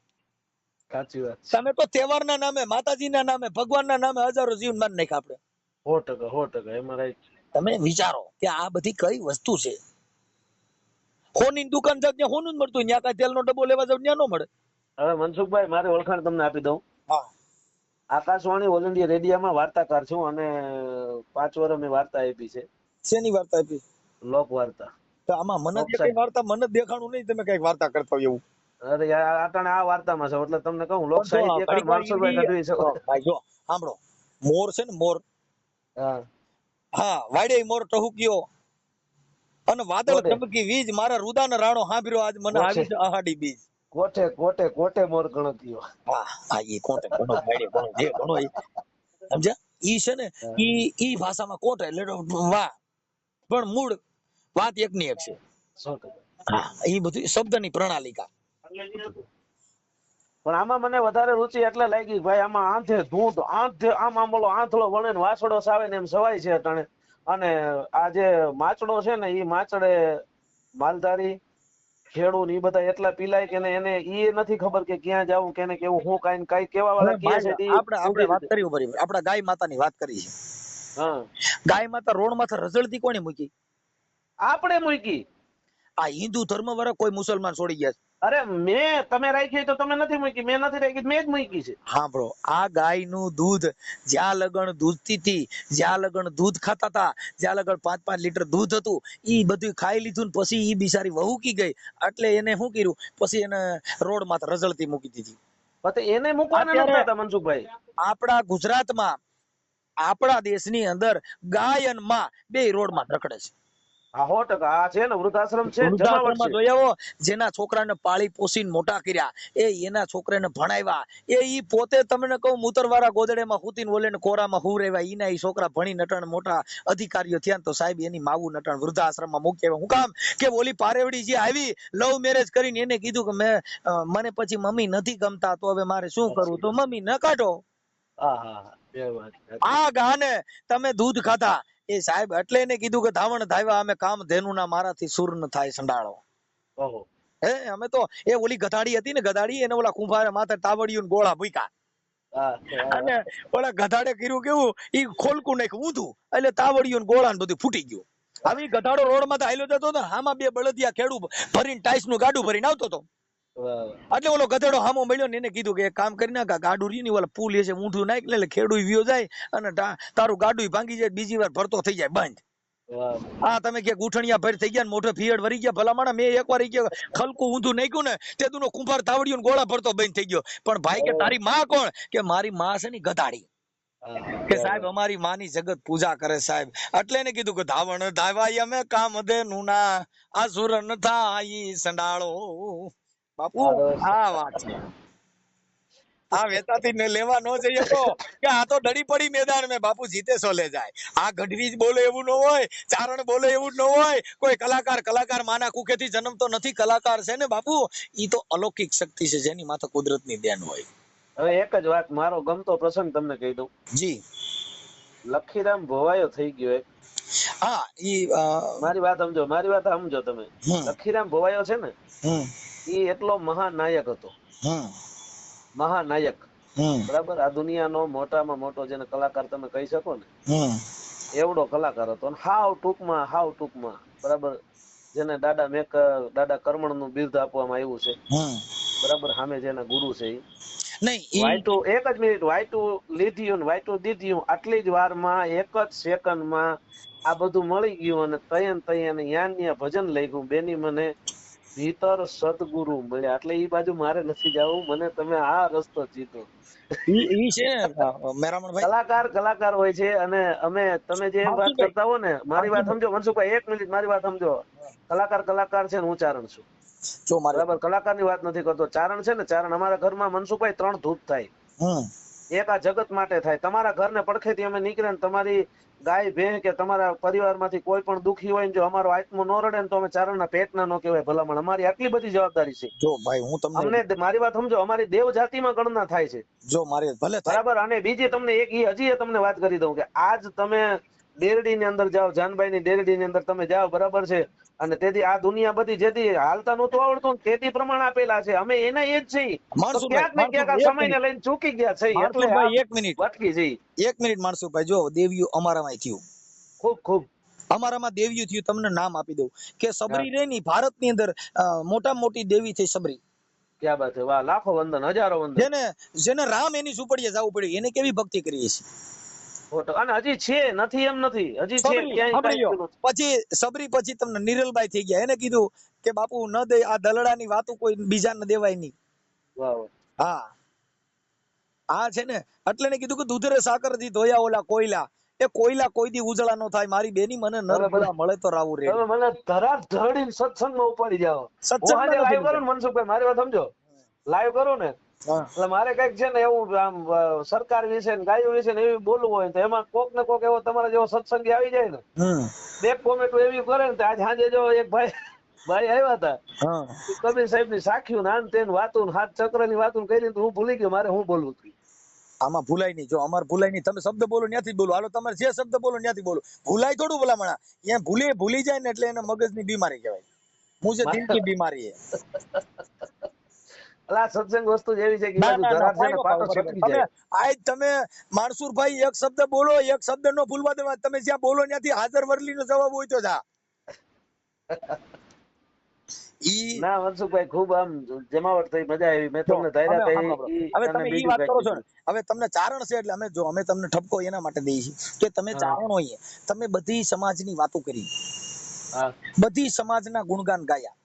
સાચી વાત. તમે તો તહેવારના નામે, માતાજીના નામે, ભગવાનના નામે હજારો જીવ મારી નાખ્યા આપણે. 100% એમાં રાઈટ. તમે વિચારો કે આ બધી કઈ વસ્તુ છે. હોની દુકાન જાવ ત્યાં હોનું જ મળતું, ત્યાં કાંઈ તેલનો ડબ્બો લેવા જાવ ત્યાં ન મળે. હવે મનસુખભાઈ મારી ઓળખાણ તમને આપી દઉં. હા, આકાશવાણી ઓલ ઇન્ડિયા રેડિયોમાં વાર્તાકાર છું અને 5 વર્ષ મેં વાર્તા આપી છે. શેની વાર્તા આપી? લોક વાર્તા. તો આમાં મને કઈ વાર્તા મને દેખાણું નહીં, તમે કઈક વાર્તા કરતા હોય એવું. અરે યાર આટાણે આ વાર્તામાં છે એટલે તમને કહું લોક સાહિત્યકાર માનસુરભાઈ ગઢવી છે. ભાઈ જો સાંભળો, મોર છે ને મોર, હા વાડે મોર ટહુક્યો અને વાદળ ચમકી વીજ, મારા રુદાના રાણો હાંભર્યો આજ મને આવી છે આહાડી બીજ. કોઠે કોઠે કોઠે મોર ગણત્યો. હા હા, ઈ કોઠે ઘણો વાડે ઘણો જે ઘણો સમજ્યા. ઈ છે ને ઈ ભાષામાં કોઠે એટલે વાહ, પણ મૂળ વાત એકની એક છે. 100%. હા, ઈ બધી શબ્દની પ્રણાલિકા. પણ આમાં મને વધારે રુચિ એટલે લાગી ભાઈ, આમાં આંધે ધૂંધ આંધે આમ બોલો આંધળો વણે ને વાસડો સાવે ને એમ સવાય છે અટાણે. અને આ જે માચડો છે ને ઈ માચડે માલધારી ખેડૂત ને ઈ બધા એટલા પીલાય કે એને ઈ નથી ખબર કે ક્યાં જાવું કેને કેવું હું કઈ કેવા વાળા કે છે. આપણે વાત કરી ઉપર આપણે ગાય માતાની વાત કરી છે. હા, ગાય માતા રોડ માથે રઝળતી કોણે મૂકી? આપણે મૂકી. આ હિન્દુ ધર્મ વાળા કોઈ મુસલમાન છોડી ગયા છે? અરે તમે રાખી તો તમે નથી મૂકી, મેં નથી રાખી મેં જ મૂકી છે. હા બ્રો, આ ગાયનું દૂધ જ્યાં લગણ દૂધતી હતી, જ્યાં લગણ દૂધ ખાતા હતા, જ્યાં લગણ 5-5 લીટર દૂધ હતું, ઈ બધું ખાઈ લીધું ને પછી ઈ બિચારી વહુકી ગઈ એટલે એને શું કર્યું, પછી એને રોડ માથે રઝળતી મૂકી દીધી. પછી એને મૂકવાના નતા હતા મનસુખભાઈ. આપણા ગુજરાતમાં, આપણા દેશની અંદર ગાય અને માં બે રોડ માં રખડે છે. 100% આ છે ને વૃદ્ધાશ્રમ છે, વૃદ્ધાશ્રમમાં જોયા જેના છોકરાને પાળી પોસીને મોટા કર્યા, એના છોકરાને ભણાવ્યા, ઈ પોતે તમને કહું મૂતરવાળા ગોદડેમાં હુતીને ઓલેને કોરામાં હુરેવા, ઈના ઈ છોકરા ભણી નટણ મોટા અધિકારીઓ થયા તો સાહેબ એની માવું નટણ વૃદ્ધાશ્રમમાં મૂકી આવ્યા. હું કામ કે ઓલી પારેવડી જે આવી લવ મેરેજ કરીને એને કીધું કે મને પછી મમ્મી નથી ગમતા તો હવે મારે શું કરવું, તો મમ્મી ન કાઢો. આ ગાને તમે દૂધ ખાધા, એ સાહેબ એટલે એને કીધું કે ધાવણ ધાવ્યા અમે કામ ધેનું ના મારાથી સુર ન થાય સંડાળો. હે અમે તો એ ઓલી ગધાડી હતી ને, ગધાડી એને ઓલા કુંભારે માથે તાવડિયું ગોળા ભૂક્યા અને ઓલા ગધાડે કર્યું કેવું, ઈ ખોલકું નાખ્યું ઊંધું એટલે તાવડિયું ગોળા ને બધું ફૂટી ગયું. આવી ગધાડો રોડ માં હાલ્યો જતો હતો, આમાં બે બળદિયા ખેડૂ ભરીને ટાઈસ નું ગાડું ભરીને આવતો હતો. એટલે ઓલો ગધેડો હામો મળ્યો ને એને કીધું કે એક કામ કરી નાખ, ગાડું રહ્યું ને ઓલા પુલ છે ઊંધું નાખ એટલે ખેડૂ વ્યો જાય અને તારું ગાડું ભાંગી જાય, બીજી વાર ભરતો થઈ જાય બંધ. વાહ આ તમે કે ગુઠણિયા ભર થઈ ગયા ને મોઢે ફિયડ વરી ગયા ભલામણ મેં એકવાર ઈ કે ખલકું ઊંધું નાખ્યું ને તે તુનો કુંભાર તાવડિયો ને ગોળા ભરતો બંધ થઈ ગયો પણ ભાઈ કે તારી માં કોણ કે મારી માં છે ને ગધાડી કે સાહેબ અમારી માની જગત પૂજા કરે સાહેબ એટલે એને કીધું કે ધાવણ ધાવાય અમે કામ દે નુના આસુર ન થાય સંડાળો બાપુ આ વાત છે આ વેતાથી ને લેવા ન જઈએ તો કે આ તો ડડી પડી મેદાન મેં બાપુ જીતે સોલે જાય આ ગઢવી જ બોલે એવું ન હોય ચારણ બોલે એવું ન હોય કોઈ કલાકાર માના કુખેથી જન્મતો નથી કલાકાર છે ને બાપુ ઈ તો અલૌકિક શક્તિ છે જેની માથે કુદરતની દેન હોય હવે એક જ વાત મારો ગમતો પ્રસંગ તમને કહી દઉં જી લખીરામ ભોવાયો થઈ ગયો એક હા ઈ મારી વાત સમજો તમે લખીરામ ભોવાયો છે ને ઈ એટલો મહાનાયક હતો મહાનાયક બરાબર આ દુનિયાનો મોટામાં મોટો જેને કલાકાર તમે કહી શકો ને એવડો કલાકાર હતો અને હાવ ટૂંકમાં બરાબર જેને દાદા કરમણ નું બિરુદ આપવામાં આવ્યું છે બરાબર સામે જેના ગુરુ છે વાયટુ એક જ મિનિટ વાયટુ દીધ્યું આટલી જ વારમાં એક જ સેકન્ડમાં આ બધું મળી ગયું અને તયન યાન ભજન લખ્યું બેની મને ભીતર સદગુરુ મળ્યા એટલે ઈ બાજુ મારે નથી જવું મને તમે આ રસ્તો જીતો કલાકાર હોય છે અને અમે તમે જે વાત કરતા હો ને મારી વાત સમજો મનસુખભાઈ એક મિનિટ મારી વાત સમજો કલાકાર છે ને હું ચારણ છું બરાબર કલાકાર ની વાત નથી કરતો ચારણ છે ને ચારણ અમારા ઘરમાં મનસુખભાઈ 3 ધૂપ થાય એક આ જગત માટે થાય તમારા ઘર ને પડખેથી અમે નીકળે ને તમારી ગાય ભેં કે તમારા પરિવારમાંથી કોઈ પણ દુખી હોય ને જો અમારો આત્મો ન રડે ને તો અમે ચારણના પેટના ન કહેવાય ભલામણ અમારી આટલી બધી જવાબદારી છે જો ભાઈ હું તમને અમને મારી વાત સમજો અમારી દેવ જાતિમાં ગણના થાય છે જો મારી ભલે બરાબર અને બીજી તમને એક હજી તમને વાત કરી દઉં કે આજ તમે ડેરડી ની અંદર જાઓ જાનભાઈ ની ડેરડી ની અંદર તમે જાઓ બરાબર છે અને તેથી આ દુનિયા બધી જેથી હાલતા નહોતું આવડતું તેથી પ્રમાણ આપેલા છે અમે એના એ જ છીએ ક્યાંક ને ક્યાંક આ સમયને લઈને ચૂકી ગયા છે એટલે એક મિનિટ અટકી જઈ એક મિનિટ માણસુભાઈ જો દેવીઓ અમારામાં થયું ખૂબ અમારામાં દેવીઓ થયું તમને નામ આપી દઉં કે સબરી રે ની ભારતની અંદર મોટામાં મોટી દેવી થઈ સબરી ક્યાં બાત છે વાહ લાખો વંદન હજારો વંદન જેને રામ એની ઝૂંપડીએ જવું પડ્યું એને કેવી ભક્તિ કરીએ છીએ અને હજી છે નથી એમ નથી હજી છે ક્યાંય પછી સબરી પછી તમને નિરલબાઈ થઈ ગયા એને કીધું કે બાપુ ન દે આ દલડાની વાતો કોઈ બીજા ન દેવાય નહીં હા આ છે ને એટલે ને કીધું કે દૂધરે સાકર થી ધોયા ઓલા કોયલા એ કોયલા કોઈ દી ઉજળા નો થાય મારી બેની મને નરભલા મળે તો રાવું રે તમે મને ધરાર ધડીને સત્સંગમાં ઉપાડી જાઓ સત્સંગ લાઈવ કરો ને મનસુખભાઈ મારી વાત સમજો લાઈવ કરો ને એટલે મારે કઈક છે ને એવું આમ સરકાર વિશે ને ગાયો વિશે ને એવી બોલવું હોય તો એમાં કોક ને કોક એવો તમારા જેવો સત્સંગી આવી જાય ને બે કોમેન્ટ એવી કરે ને આજ સાંજે જો એક ભાઈ આવ્યા હતા કબીર સાહેબ ની સાખ્યું નાન તેન વાતું હાથ ચક્ર ની વાતું કરી હું ભૂલી ગયો મારે હું બોલવું હતું આમાં ભૂલાય નહીં જો અમાર ભૂલાય નહીં તમે શબ્દ બોલો ત્યાંથી બોલો હાલો તમારે જે શબ્દ બોલો ત્યાંથી બોલો ભૂલાય થોડું ભલામણા અહીંયા ભૂલી જાય ને એટલે એને મગજની બીમારી કહેવાય મુજે દિલ કી બીમારી હે અલા સત્સંગ વસ્તુ જેવી છે કે ધરાર છે ને પાટો છટકી જાય આજ તમે માણસુરભાઈ એક શબ્દ બોલો એક શબ્દ નો ભૂલવા દેવા તમે જ્યાં બોલો ત્યાંથી હાજર વરલી નો જવાબ હોય તો જા ના મનસુખભાઈ ખૂબ આમ જમાવટ થઈ મજા આવી મેં તમને ધાર્યા હવે તમે ઈ વાત કરો છો ને હવે તમને ચારણ છે એટલે અમે તમને ઠપકો એના માટે દઈએ છીએ કે તમે ચારણ હોઈએ તમે બધી સમાજની વાતો કરી બધી સમાજના ગુણગાન ગાયા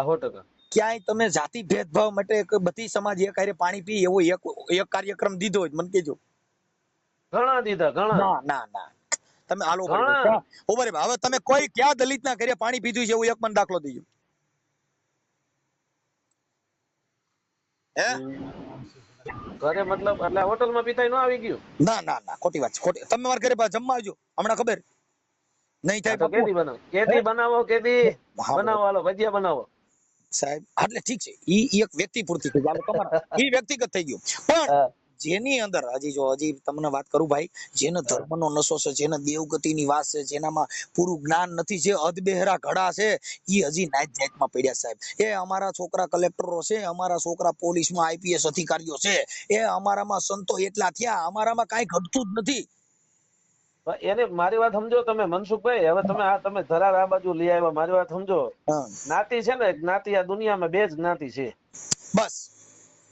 100% ક્યાંય તમે જાતિ ભેદભાવ માટે બધી સમાજ એક હારે પાણી પી એવો એક કાર્યક્રમ દીધો હોય મને કહેજો ઘણા દીધા ના તમે આલો ઉભા હવે તમે કોઈ ક્યાં દલિત ના ઘરે પાણી પીધું છે એવું એક મને દાખલો દીજો ઘરે મતલબ એટલે હોટલમાં પીતાય ન આવી ગયું ના ખોટી વાત છે ખોટી તમે મારા ઘરે જમવા આવજો હમણાં ખબર નહીં થાય તો કેદી બનાવો હાલો ભજીયા બનાવો સાહેબ એટલે ઠીક છે ઈ એક વ્યક્તિ પૂરતી થઈ ગયું તમારા ઈ વ્યક્તિગત થઈ ગયું પણ જેની અંદર હજી તમને વાત કરું ભાઈ જેને ધર્મનો નશો છે જેને દેવગતિની વાત છે જેનામાં પૂરું જ્ઞાન નથી જે અધબેહરા ઘડા છે ઈ હજી નાઈટ જાતમાં પડ્યા સાહેબ એ અમારા છોકરા કલેક્ટરો છે અમારા છોકરા પોલીસમાં આઈપીએસ અધિકારીઓ છે એ અમારામાં સંતો એટલા થયા અમારામાં કાંઈ ઘટતું જ નથી એને મારી વાત સમજો તમે મનસુખભાઈ હવે તમે ધરાર આ બાજુ લઈ આવ્યા મારી વાત સમજો જ્ઞાતિ છે ને જ્ઞાતિ આ દુનિયામાં બે જ જ્ઞાતિ છે બસ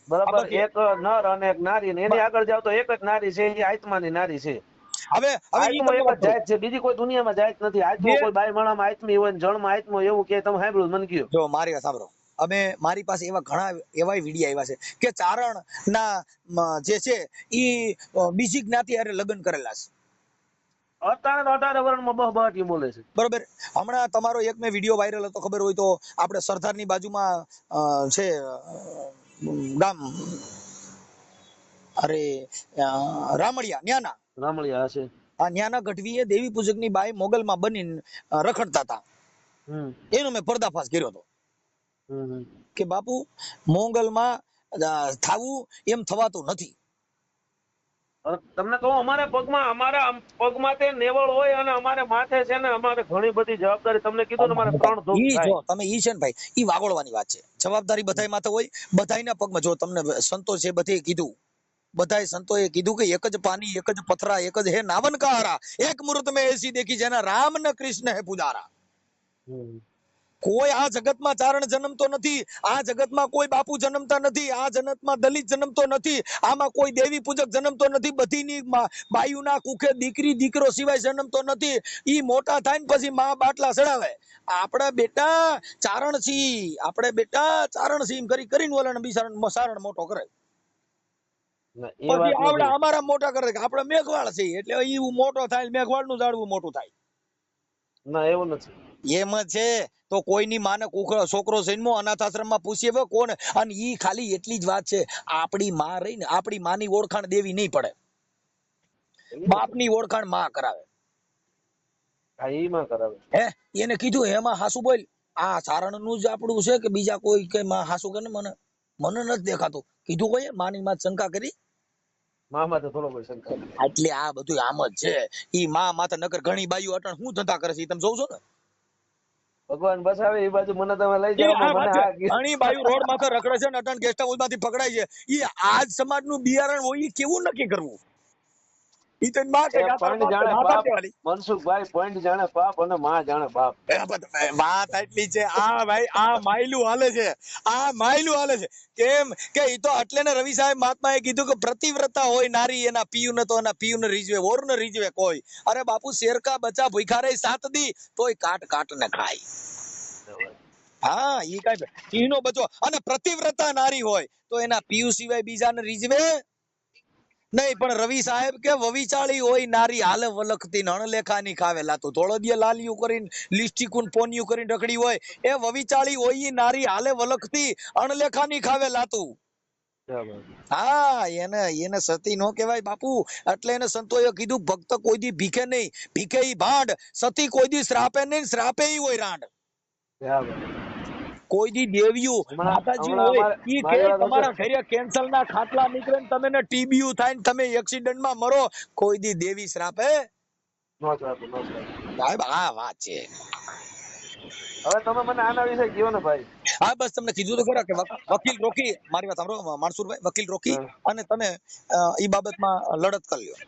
બરાબર એક નર અને એક નારી એની આગળ જાવ તો એક જ નારી છે એ આત્માની નારી છે હવે હવે ઈ આત્મો તમને એક વાત જ કરું. જાત છે, બીજી કોઈ દુનિયામાં જાત નથી. આત્મો જે કોઈ બાય માણામાં આત્મી હોય ને જળમાં આત્મો એવું કે તમે સાંભળ્યું મને કયો. જો મારી વાત સાંભળો, મારી પાસે એવા ઘણા એવા વિડીયો આવ્યા છે કે ચારણ ના જે છે ઈ બીજી જ્ઞાતિ હારે લગ્ન કરેલા છે. અત્યારે તો 18 વર્ષમાં બહબાટી બોલે છે. બરોબર. હમણાં તમારો એક મેં વિડીયો વાયરલ હતો, ખબર હોય તો, આપણે સરદારની બાજુમાં છે ગામ, અરે રામળિયા ન્યાના, રામળિયા હશે. આ ન્યાના ગઢવીએ દેવી પૂજકની બાઈ મોગલમાં બની રખડતા હતા. એનો મેં પર્દાફાશ કર્યો હતો કે બાપુ મોગલમાં થાવું એમ થવાતું નથી. તમને કહું, અમારા પગમાં તે નેવળ હોય અને અમારે માથે છે ને અમારે ઘણી બધી જવાબદારી. તમને કીધું ને અમારે 3 ધૂપ ઈ જો થાય. તમે ઈ છે ને ભાઈ, ઈ વાગોળવાની વાત છે. જવાબદારી બધાય માથે હોય, બધાયના પગમાં. જો તમને સંતો છે બધે કીધું, બધાય સંતોએ કીધું કે એક જ પાની, એક જ પથરા, એક જ હે નાવન કા હારા, એક મૂર્ત મેં એસી દેખી જેના રામ ને કૃષ્ણ હે પુજારા. કોઈ આ જગતમાં ચારણ જન્મતો નથી, આ જગતમાં કોઈ બાપુ જન્મતા નથી, આ જગતમાં દલિત જન્મતો નથી, આમાં કોઈ દેવી પૂજક જન્મતો નથી, બધીની બાયુના કુખે દીકરી દીકરો સિવાય જન્મતો નથી. ઈ મોટા થાય ને પછી માં બાટલા ચડાવે. આપણે બેટા ચારણ છી, આપણે બેટા ચારણ છી એમ કરી કરીને ઓલાને બિચારાને સારણ મોટો કરે. પછી આવડા અમારા મોટા કરે કે આપણે મેઘવાળ છીએ એટલે ઈ મોટો થાય, મેઘવાળ નું ઝાડવું મોટું થાય. ના એવું નથી. એમ જ છે. તો કોઈની માને છોકરો જન્મો અનાથ આશ્રમમાં પૂછીએ કોણ, અને ઈ ખાલી એટલી જ વાત છે, આપણી માં રહી ને આપણી માની ઓળખાણ દેવી નહીં પડે, બાપની ઓળખાણ માં કરાવે. હે એને કીધું એમાં હાસુ બોલ, આ ચારણ નું જ આપણું છે કે બીજા કોઈ કે માં હાસુ કે મને નથી દેખાતું. કીધું કોઈ માની માં શંકા કરી, મામા તો થોડો કોઈ શંકા. એટલે આ બધું આમ જ છે. ઈ માં માતા નગર ઘણી બાઈઓ અટણ શું ધંધા કરે છે તમે જોવ છો ને. ભગવાન બસાવે એ બાજુ મને તમે લઈ જાઓ. ઘણી બાયું રોડ માથે રખડે છે ને અટણ ગેસ્ટ હાઉસ માંથી પકડાય છે. ઈ આજ સમાજ નું બિયારણ હોય, ઈ કેવું નક્કી કરવું? ઈ તો માં કે મનસુખભાઈ પોઈન્ટ જાણે પાપ અને માં જાણે બાપ. વાત એટલી છે. આ ભાઈ આ માયલું હાલે છે, આ માયલું હાલે છે. કેમ કે ઈ તો એટલે ને રવિ સાહેબ મહાત્માએ કીધું કે પ્રતિવ્રતા હોય નારી એના પિયું ને તો એના પિયું ને રીઝવે, ઓર ને રીઝવે કોઈ. અરે બાપુ શેરકા બચ્ચા ભૂખા રહે 7 દી તોય કાટ ને ખાય. હા ઈ કઈ સિંહનો બચ્ચો અને પ્રતિવ્રતા નારી હોય તો એના પિયું સિવાય બીજાને રીઝવે નહીં. પણ રવિ સાહેબ કે વવિચાળી હોય નારી હાલે વલખતી અણલેખાની ખાવે લાતું. ધોળદિયા લાલિયું કરીને લિસ્ટિકુન પોનિયું કરીને રખડી હોય એ વવિચાળી હોય, ઈ નારી હાલે વલખતી અણલેખાની ખાવે લાતું. હા એને સતી નો કહેવાય બાપુ. એટલે એને સંતોએ કીધું ભક્ત કોઈ દી ભીખે નહીં, ભીખે ઈ ભાંડ, સતી કોઈ દી શ્રાપે નહીં, શ્રાપે ઈ હોય રાંડ. કોઈ દી દેવ્યું માતાજી હોય ઈ કે તમારા ઘરે કેન્સર ના ખાટલા નીકળે ને તમે ટીબીયુ થાય ને તમે એક્સિડન્ટ માં મરો, કોઈ દી દેવી શ્રાપે સાહેબ. આ વાત છે. હવે તમે મને આના વિશે કહો ને ભાઈ. હા બસ તમને કીધું તો ખરા કે વકીલ રોકી, મારી વાત સાંભળો માનસુરભાઈ, વકીલ રોકી અને તમે ઈ બાબતમાં લડત કરી લ્યો.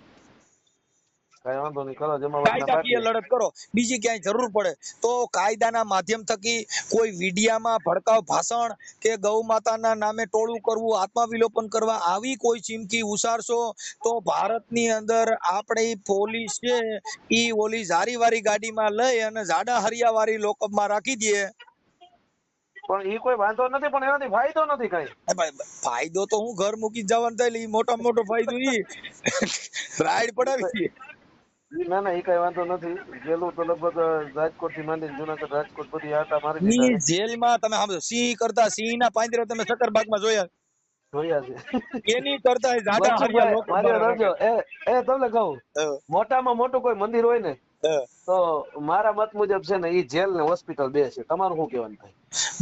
કઈ વાંધો નહીં, કરો કાયદાકીય લડત કરો. બીજી ક્યાંય જરૂર પડે તો કાયદાના માધ્યમ થકી કોઈ વિડિયામાં ભડકાવ ભાષણ કે ગૌ માતાના નામે ટોળું કરવું, આત્માવિલોપન કરવા, આવી કોઈ ચીમકી ઉસારશો તો ભારતની અંદર આપણે પોલીસ છે ઈ ઓલી જારીવારી ગાડીમાં લઈ અને જાડા હરિયા વાળી લોકઅપમાં રાખી દે. પણ ઈ કોઈ વાંધો નથી, પણ એનાથી ફાયદો નથી કઈ. ફાયદો તો હું ઘર મૂકી જવાનું થાય, ઈ મોટો ફાયદો ઈ રાઈડ પડાવી. ના ના, એ કઈ વાંધો નથી. જેલું તો લગભગ રાજકોટ થી માંડી જુનાગઢ રાજકોટ બધી આટા મારી દીધા. જેલમાં તમે સાંભળો, સિંહ કરતા સિંહ ના પાંજરા તમે સકરબાગમાં જોયા છે, એની કરતા જાડા હરિયા લોકો. તમને કહું, મોટામાં મોટું કોઈ મંદિર હોય ને તો મારા મત મુજબ છે ને ઈ જેલ ને હોસ્પિટલ બે છે. તમારું શું કહેવાનું થાય?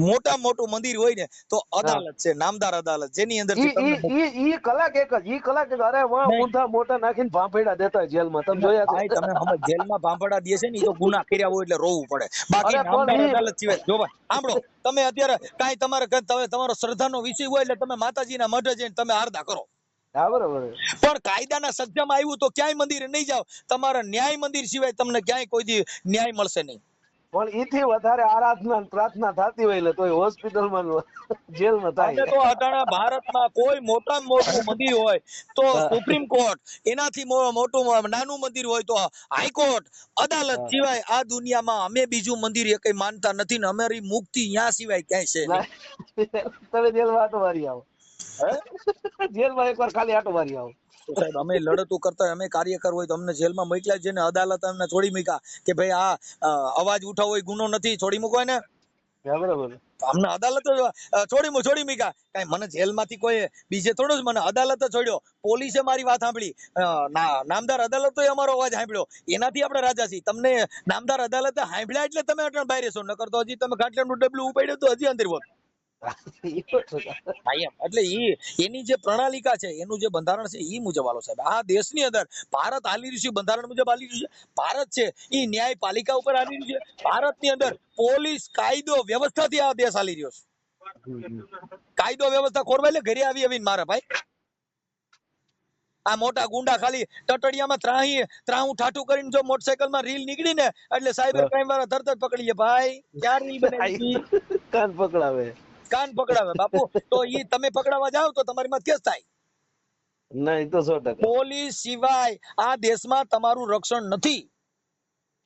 મોટા મોટું મંદિર હોય ને તો અદાલત છે, નામદાર અદાલત, જેની અંદર ઈ કલાક એક જ, ઈ કલાક અરે વાહ ઊંધા મોટા નાખીને ભાંભેડા દેતા હોય જેલમાં. તમે જોયા છે? તમે હમણાં જેલમાં ભાંભેડા દે છે ને ઈ તો ગુના કર્યા હોય એટલે રોવું પડે. બાકી નામદાર અદાલત સિવાય જો ભાઈ સાંભળો, તમે અત્યારે કાઈ તમારો શ્રદ્ધાનો વિષય હોય એટલે તમે માતાજીના મઢે જઈને તમે આરધા કરો. હા બરોબર. પણ કાયદાના સજ્જામાં આવ્યું તો ક્યાંય મંદિરે નહીં જાવ, તમારા ન્યાય મંદિર સિવાય તમને ક્યાંય કોઈ દી ન્યાય મળશે નહીં. પણ ઈથી વધારે આરાધના અને પ્રાર્થના થતી હોય એટલે તોય હોસ્પિટલમાં જેલમાં અમે થાય. તો અટાણા ભારતમાં કોઈ મોટામાં મોટું મંદિર હોય તો હા, સુપ્રીમ કોર્ટ, એનાથી મોટું નાનું મંદિર હોય તો હાઈકોર્ટ, અદાલત હા. સિવાય આ દુનિયામાં અમે બીજું મંદિર એ કઈ માનતા નથી ને અમારી મુક્તિ ન્યા સિવાય ક્યાંય છે નહીં. તમે જેલમાં આટો મારી આવો. હે? જેલમાં એકવાર ખાલી આટો મારી આવો. તો સાહેબ અમે લડતું કરતા હોય, અમે કાર્યકર હોય તો અમને જેલમાં મોકલ્યા છે ને અદાલત અમને છોડી મૂક્યા કે ભાઈ આ અવાજ ઉઠાવવો એ ગુનો નથી, છોડી મૂકવાય ને. હા, બરાબર. અમને અદાલત છોડી મૂક્યા. કઈ મને જેલમાંથી કોઈ બીજે થોડું જ મને અદાલત છોડ્યો. પોલીસે મારી વાત સાંભળી, નામદાર અદાલતે અમારો અવાજ સાંભળ્યો. એનાથી આપણે રાજા છીએ. તમને નામદાર અદાલતે સાંભળ્યા એટલે તમે અટણ બહાર છો, નકર તો હજી તમે ખાટલાનું ડબલું ઉપાડ્યું તો હજી અંદર હોત. એટલે એની જે પ્રણાલિકા છે, એનું જે બંધારણ છે એ મુજબ હાલો સાહેબ. આ દેશની અંદર ભારત હાલી રહ્યું છે, બંધારણ મુજબ હાલી રહ્યું છે. ભારત છે એ ન્યાયપાલિકા ઉપર હાલી રહ્યું છે. ભારતની અંદર પોલીસ કાયદો વ્યવસ્થાથી આ દેશ હાલી રહ્યો છે. કાયદો વ્યવસ્થા ખોરવાય એટલે ઘરે આવીને મારે ભાઈ. આ મોટા ગુંડા ખાલી ટટડિયામાં ત્રાહું ઠાઠું કરીને જો મોટરસાયકલમાં રીલ નીકળી ને એટલે સાયબર ક્રાઇમ વાળા તરત જ પકડી લે. ભાઈ ક્યાં રીલ બનાવી? કાન પકડાવે. કાન પકડાવે બાપુ. તો ઈ તમે પકડાવા જાવ તો તમારી માં કેસ થાય. ના, એ તો 100%. પોલીસ સિવાય આ દેશમાં તમારું રક્ષણ નથી.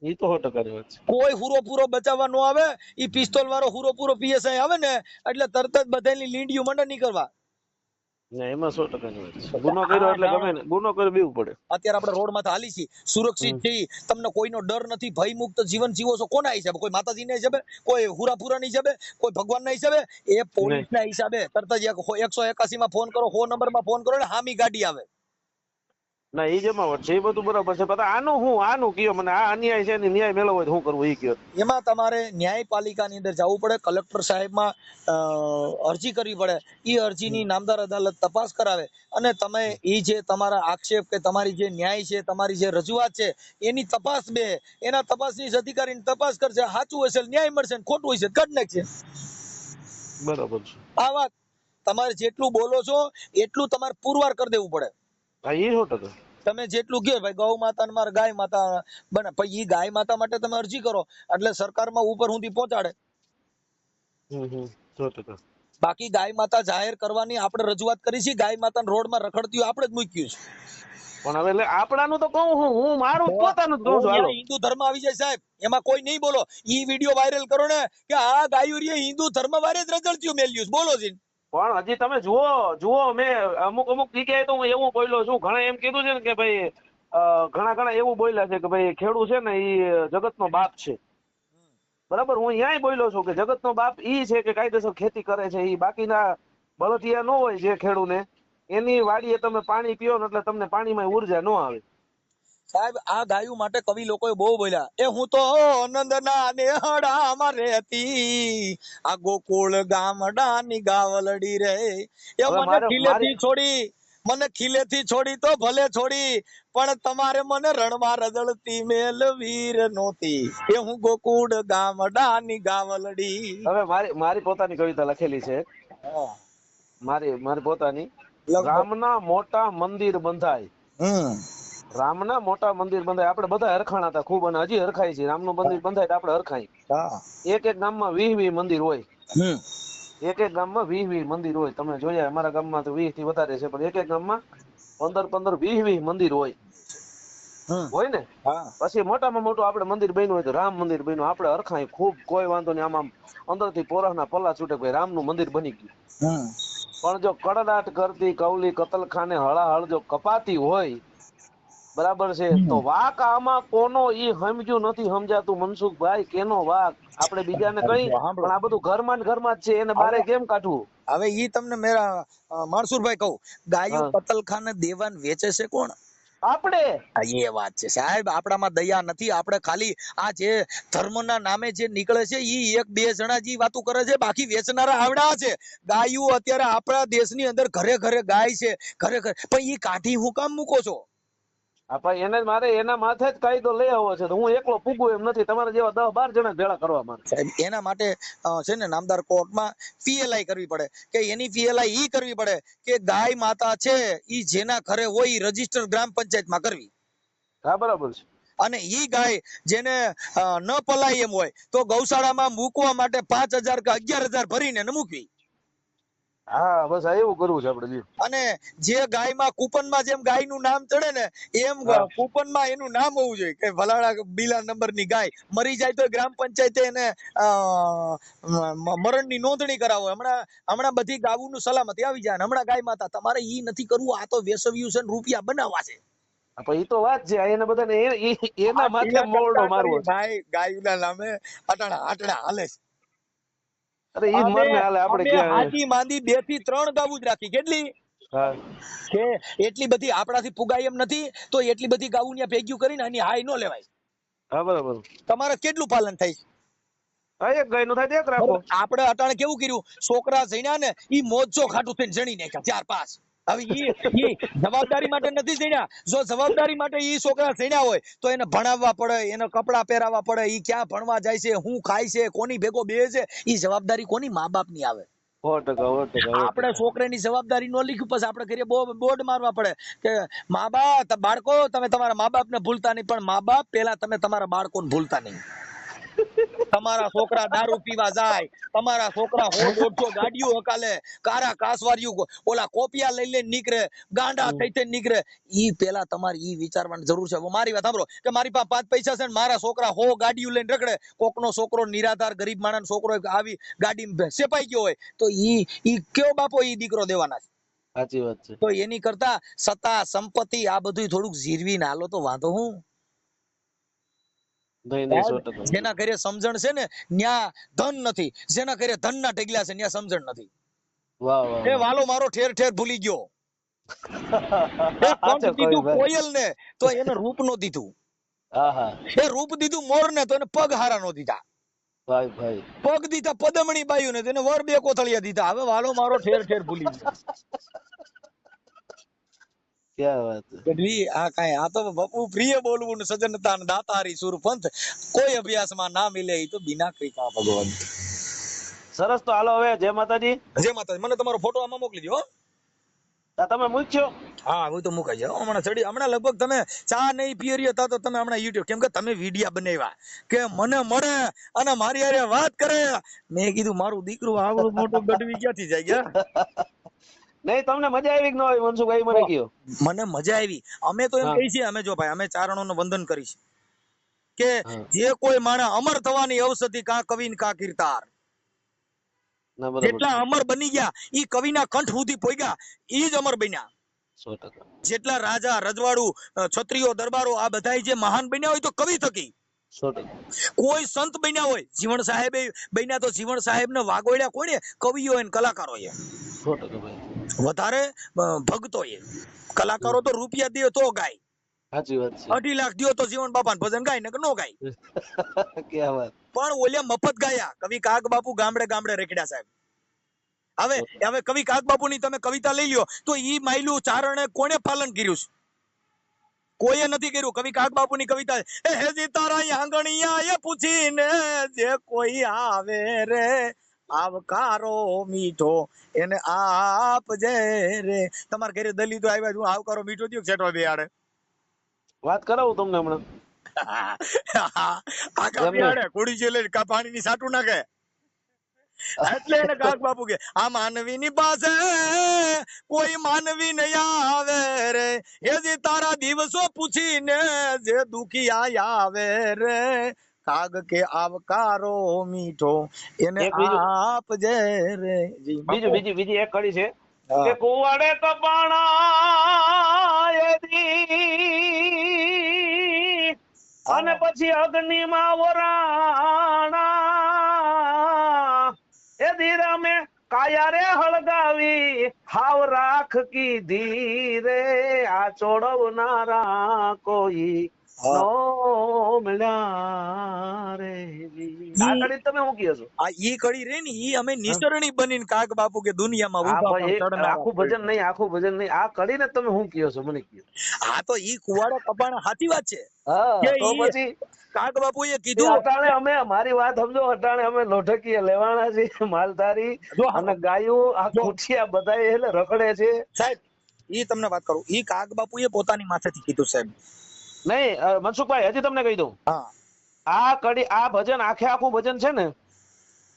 એ તો 100% વાત છે. કોઈ હુરો પૂરો બચાવવા નો આવે. ઈ પિસ્તોલ વાળો હુરો પૂરો પીએસઆઈ આવે ને એટલે તરત જ બધાની લીંડીઓ મંડે નીકળવા. ના, એમાં 100% વાત છે. ગુનો કર્યો એટલે ગમે ને ગુનો કર્યો બીવું પડે. અત્યારે આપણે રોડ માંથી હાલી છીએ, સુરક્ષિત છીએ, તમને કોઈનો ડર નથી, ભય મુક્ત જીવન જીવો છો. કોના હિસાબે? કોઈ માતાજીના હિસાબે, કોઈ હુરાપુરા ના હિસાબે, કોઈ ભગવાનના હિસાબે? એ પોલીસ ના હિસાબે. તરત જ 181 માં ફોન કરો, 100 નંબરમાં ફોન કરો એટલે હામી ગાડી આવે. ના, એ જમાવટ છે, એ બધું બરાબર છે. પણ આનું કયો મને આ અન્યાય છે ને ન્યાય મેળવવો હોય તો શું કરવું એ કયો. એમાં તમારે ન્યાયપાલિકાની અંદર જવું પડે, કલેક્ટર સાહેબમાં અરજી કરવી પડે. એ અરજીની નામદાર અદાલત તપાસ કરાવે અને તમે એ જે તમારા આક્ષેપ કે તમારી જે ન્યાય છે, તમારી જે રજૂઆત છે એની તપાસ એના તપાસની અધિકારીની તપાસ કરશે. સાચું હશે ન્યાય મળશે, ખોટું હશે કાઢ નાખશે. બરાબર છે. આ વાત તમારે જેટલું બોલો છો એટલું તમારે પુરવાર કરી દેવું પડે. હા, એ 100%. તમે જેટલું કહો ભાઈ ગૌ માતા ને મારે ગાય માતા બને, પછી એ ગાય માતા માટે તમે અરજી કરો એટલે સરકારમાં ઉપર સુધી પહોંચાડે. 100%. બાકી ગાય માતા જાહેર કરવાની આપણે રજૂઆત કરી છે. ગાય માતા રોડમાં રખડતી હોય આપણે જ મૂક્યું છે. પણ હવે એટલે આપણાનું તો કહું હું મારું પોતાનું જ કહું છું. હાલો, હિન્દુ ધર્મ આવી જાય સાહેબ, એમાં કોઈ નહીં બોલો. ઈ વિડીયો વાયરલ કરો ને કે આ ગાયુરીએ હિન્દુ ધર્મ વારે જ રજળત્યું મેલ્યું બોલો છે. પણ હજી તમે જુઓ મેં અમુક જગ્યાએ તો હું એવું બોલ્યો છું. ઘણા એમ કીધું છે ને કે ભાઈ ઘણા એવું બોલ્યા છે કે ભાઈ ખેડૂત છે ને એ જગતનો બાપ છે. બરાબર, હું અહીંયા બોલ્યો છું કે જગતનો બાપ ઈ છે કે કાયદેસર ખેતી કરે છે. ઈ બાકીના બળતિયા ન હોય જે ખેડૂને એની વાડીએ તમે પાણી પીઓ ને એટલે તમને પાણીમાં ઉર્જા ન આવે. સાહેબ આ ગાયું માટે કવિ લોકોએ બહુ બોલ્યા. એ હું તો નંદના નેહડામાં રહેતી, આ ગોકુળ ગામડાની ગાવલડી રે. એ મને ખીલેથી છોડી તો ભલે છોડી, પણ તમારે મને રણમાં રજળતી મેલવીર નહોતી. એ હું ગોકુળ ગામડાની ગાવલડી. હવે મારી પોતાની કવિતા લખેલી છે. મારી પોતાની. રામના મોટા મંદિર બંધાય. રામના મોટા મંદિર બંધાય. આપણે બધા હરખાણા હતા ખૂબ અને હજી હરખાય છે. રામનું મંદિર બંધાય આપણે હરખાય. એક ગામમાં 20 મંદિર હોય. એક ગામમાં 20 મંદિર હોય. તમે જોયા અમારા ગામમાં તો 20 થી વધારે છે, પણ એક ગામમાં 15 20 મંદિર હોય ને. પછી મોટામાં મોટું આપણે મંદિર બન્યું હોય તો રામ મંદિર બન્યું. આપણે હરખાય ખૂબ, કોઈ વાંધો નહીં. આમ અંદરથી પોરાના પલ્લા છૂટે ભાઈ રામનું મંદિર બની ગયું. પણ જો કડડાટ કરતી કવલી કતલખાને હળાહળ જો કપાતી હોય, બરાબર છે, તો વાક આમાં કોનો ઈ સમજ્યું નથી સમજાતું મનસુખભાઈ. કેનો વાક? આપણે બીજાને કઈ, પણ આ બધું ઘરમાં જ છે. એને બારે કેમ કાઢવું? હવે ઈ તમને મેરા માણસુરભાઈ કહું, ગાયું કતલખાને દેવાન વેચે છે કોણ? આપણે. એ વાત છે સાહેબ, આપણામાં દયા નથી. આપણે ખાલી આ જે ધર્મના નામે જે નીકળે છે ઈ 1-2 જણા જે વાતો કરે છે, બાકી વેચનારા આવડા છે. ગાયું અત્યારે આપણા દેશની અંદર ઘરે ઘરે ગાય છે, ઘરે ઘરે. પણ ઈ કાઢી હું કામ મૂકો છો? એને મારે એના માથે જ કાયદો લઈ આવવો છે. તો હું એકલો પૂગું એમ નથી. તમારા જેવા 10-12 જણા ભેળા કરવા માંગે. એના માટે છે ને નામદાર કોર્ટમાં પીએલઆઈ કરવી પડે કે એની પીએલઆઈ ઈ કરવી પડે કે ગાય માતા છે ઈ જેના ઘરે હોય રજીસ્ટર ગ્રામ પંચાયતમાં કરવી. હા, બરાબર છે. અને ઈ ગાય જેને ન પલાય એમ હોય તો ગૌશાળામાં મૂકવા માટે 5,000 કે 11,000 ભરીને એને મૂકવી. હા બસ આ એવું કરવું છે આપણે. અને જે ગાયમાં કૂપનમાં જેમ ગાયનું નામ ચડે ને એમ કૂપનમાં એનું નામ હોવું જોઈએ કે ભલાડા બીલા નંબરની ગાય મરી જાય તો ગ્રામ પંચાયતે એને મરણની નોંધણી કરાવો. હમણાં બધી ગાયોનું સલામતી આવી જાય. હમણાં ગાય માતા તમારે ઈ નથી કરવું. આ તો વેસવ્યું છે ને રૂપિયા બનાવવા છે. પણ ઈ તો વાત છે એને બધાને એના માથે મોરડો મારવો છે. ભાઈ ગાયના નામે અટાણા આટડા હાલે છે. અરે ઈ મરને હાલે આપણે ક્યાં હાજી માંદી 2 થી 3 ગાવું જ રાખી. કેટલી કે એટલી બધી આપણાથી પુગાય એમ નથી તો એટલી બધી ગાવું ને ભેગ્યું કરીને આની હાઈ નો લેવાય. હા બરાબર. તમારે કેટલું પાલન થાય? હા એક ગાયનું થાય એક રાખો. આપણે અટાણે કેવું કર્યું, છોકરા જણ્યા ને ઈ મોજો ખાટું થઈને જણી નાખ્યા 4-5. હવે ઈ જવાબદારી માટે નથી જણ્યા. જો જવાબદારી માટે ઈ છોકરા જણ્યા હોય તો એને ભણાવવા પડે, એને કપડા પહેરાવવા પડે, ઈ ક્યાં ભણવા જાય છે, શું ખાય છે, કોની ભેગો બેસે છે, ઈ જવાબદારી કોની? મા બાપ ની આવે. 100%. આપણે છોકરાની જવાબદારી નો લીધું પછી આપણે ઘરે બોર્ડ મારવા પડે કે મા બાપ બાળકો તમે તમારા મા બાપ ને ભૂલતા નહીં. પણ મા બાપ પેલા તમે તમારા બાળકોને ભૂલતા નહીં. તમારા છોકરા દારૂ પીવા જાય, તમારા છોકરા 100-150 ગાડીઓ હકાલે, કારા કાસવારીઓ ઓલા કોપિયા લઈ લઈને નીકળે, ગાંડા થઈ થઈને નીકળે, ઈ પેલા તમારે ઈ વિચારવાની જરૂર છે. મારી વાત સાંભળો કે મારી પાસે 5 પૈસા છે ને મારા છોકરા 100 ગાડીઓ લઈને રખડે, કોકનો છોકરો નિરાધાર ગરીબ માણસ છોકરો આવી ગાડી સેપાઈ ગયો હોય તો ઈ કયો બાપો ઈ દીકરો દેવાના છે? સાચી વાત છે. તો એની કરતા સત્તા સંપત્તિ આ બધું થોડુંક જીરવીને હાલો તો વાંધો હું. જેના ઘરે સમજણ છે ને ન્યા ધન નથી, જેના ઘરે ધન ના ઢગલા છે ન્યા સમજણ નથી. એ વાલો મારો ઠેર ઠેર ભૂલી ગયો. દીધું કોયલ ને તો એને રૂપ નો દીધું. એ રૂપ દીધું મોર ને તો એને પગ હારા નો દીધા. પગ દીધા પદમણી બાયું ને તેને વર 2 કોથળિયા દીધા. હવે વાલો મારો ઠેર ઠેર ભૂલી ગયો. ક્યાં વાત ગઢવી આ કાઈ આ તો બપુ પ્રિય બોલવું ને સજનતા ને દાતારી સુરપંથ કોઈ અભ્યાસમાં ના મિલે ઈ તો બિના કૃપા ભગવાન. સરસ. તો હાલો હવે જય માતાજી. જય માતાજી. મને તમારો ફોટો આમાં મોકલી દો. તમે મૂક્યો? હા હું તો મુકાઈ જાવ. હમણાં લગભગ તમે ચા નહીં પીરી હતા તો તમે હમણાં યુટ્યુબ કેમ કે તમે વિડિયા બનાવ્યા કે મને મળે અને મારી હારે વાત કરે. મેં કીધું મારું દીકરું આવડું મોટું ગઢવી ક્યાંથી જાય ગયા? નહીં તમને મજા આવી કે ન આવી મનસુખભાઈ? મને કયો. મને મજા આવી. અમે તો એમ કહી છીએ અમે જો ભાઈ અમે ચારણોનું વંદન કરીશ કે જે કોઈ માણસ અમર થવાની ઔષધિ કા કવિ કા કીર્તાર જેટલા અમર બની ગયા ઈ કવિના કંઠ સુધી પોગ્યા ઈ જ અમર બન્યા. 100%. જેટલા રાજા રજવાડું ક્ષત્રિયો દરબારો આ બધાય જે મહાન બન્યા હોય તો કવિ થકી. 100%. કોઈ સંત બન્યા હોય જીવણ સાહેબ બન્યા તો જીવણ સાહેબ ને વાગોડ્યા કોને? કવિઓ ને કલાકારો એ. 100% વધારે ભક્તો એ. કલાકારો તો રૂપિયા દે તો ગાય. સાચી વાત છે. 2.5 લાખ દિયો તો જીવન બાપાને ભજન ગાય ને નો ગાય. ક્યાં વાત. પણ ઓલે મફત ગાયા. કવિ કાગ બાપુ ગામડે ગામડે રેખડ્યા સાહેબ. હવે કવિ કાગ બાપુ ની તમે કવિતા લઈ લ્યો તો ઈ માયલું ચારણે કોને પાલન કર્યું છે? કોઈએ નથી કર્યું. કવિ કાગ બાપુ ની કવિતા એ હેજી તારા આંગણિયા એ પૂછીને જે કોઈ આવે રે આવકારો મીઠો એને આપજે રે. તમારા ઘરે દલિતો આવ્યા હું આવકારો મીઠો દઉં છેટવા બેહાડે. વાત કરાવું તમને હમણાં. આખા બેહાડે કોડી જે લઈને પાણી ની સાટું નાખે. એટલે એને કાગ બાપુ કે આ માનવી ની પાસે કોઈ માનવી નહીં આવે રે એ તારા દિવસો પૂછીને જે દુખિયા આવે રે કાગ કે આવકારો મીઠો એને આપજે રે. બીજી એક કડી છે કે કુવાડે કપાણા અને પછી અગ્નિ માં વરાણા એ ધીરા મેં કાયા રે હળગાવી હાવ રાખ કીધી રે આ ચોડવનારા કોઈ નો મળ્યા રે. આ કડી તમે શું કહો છો? આ ઈ કડી રે ને ઈ અમે નિસરણી બનીને કાગ બાપુ કે દુનિયામાં આખું ભજન નહીં આ કડી ને તમે શું કહો છો મને કહો. હા તો ઈ કુવાડા કપાણા સાચી વાત છે. તો પછી કાગ બાપુ એ કીધું અટાણે અમે મારી વાત સમજો અટાણે અમે લોઢકીએ લેવાના છે માલધારી અને ગાયો આ કુઠિયા બધા એટલે રખડે છે સાહેબ. ઈ તમને વાત કરું ઈ કાગ બાપુ એ પોતાની માથેથી કીધું સાહેબ નહીં મનસુખભાઈ હજી તમને કહી દઉં, હા આ ભજન આખું ભજન છે ને,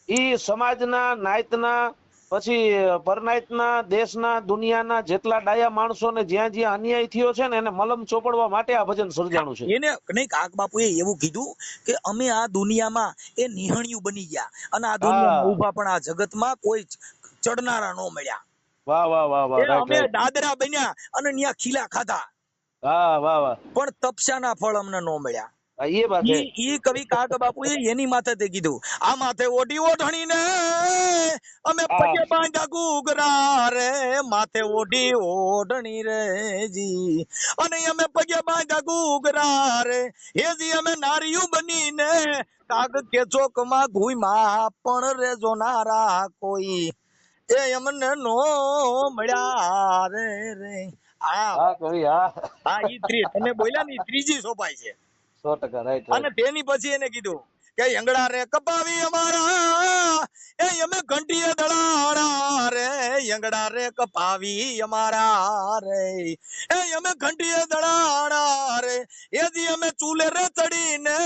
ઈ સમાજના નાયતના પછી પરનાયતના દેશના દુનિયાના જેટલા ડાયા માણસોને જ્યાં જ્યાં અન્યાય થયો છે ને એને મલમ ચોપડવા માટે આ ભજન સર્જાણું છે. એને નહીં, કાક બાપુએ એવું કીધું કે અમે આ દુનિયામાં એ નિહણિયું બની ગયા અને આ દુનિયામાં ઊભા પણ આ જગતમાં કોઈ ચડનારા નો મળ્યા. વાહ વાહ વાહ વાહ, એ રાઈટ અમે રાઈટ, દાદરા બન્યા અને ન્યા ખીલા ખાધા, હા વાહ વાહ, પણ તપસ્યાના ફળ અમને નો મળ્યા. એ વાત છે. ઈ કવિ કાગ બાપુએ એની માથે તે કીધું, આ માથે ઓઢી ઓઢણીને અમે પગે બાંધ્યા ઘૂઘરા રે, માથે ઓઢી ઓઢણી રે જી, અને અમે પગે બાંધ્યા ઘૂઘરા રે હેજી, અમે નારીયું બનીને કાગ કે ચોકમાં ઘૂમ્યા પણ રે જોનારા કોઈ એ અમને નો મળ્યા રે રે. હા કવિ, હા હા તમે બોલ્યા ને, ઈ ત્રીજી સોપાઈ છે. 100% રાઈટ અને રાઈટ. તેની પછી એને કીધું કે અંગડા રે કપાવી અમારા એ અમે ઘંટીએ દળાડા રે, અંગડા રે કપાવી અમારા રે એ અમે ઘંટીએ દળાડા રે એજી, અમે ચૂલે રે ચડીને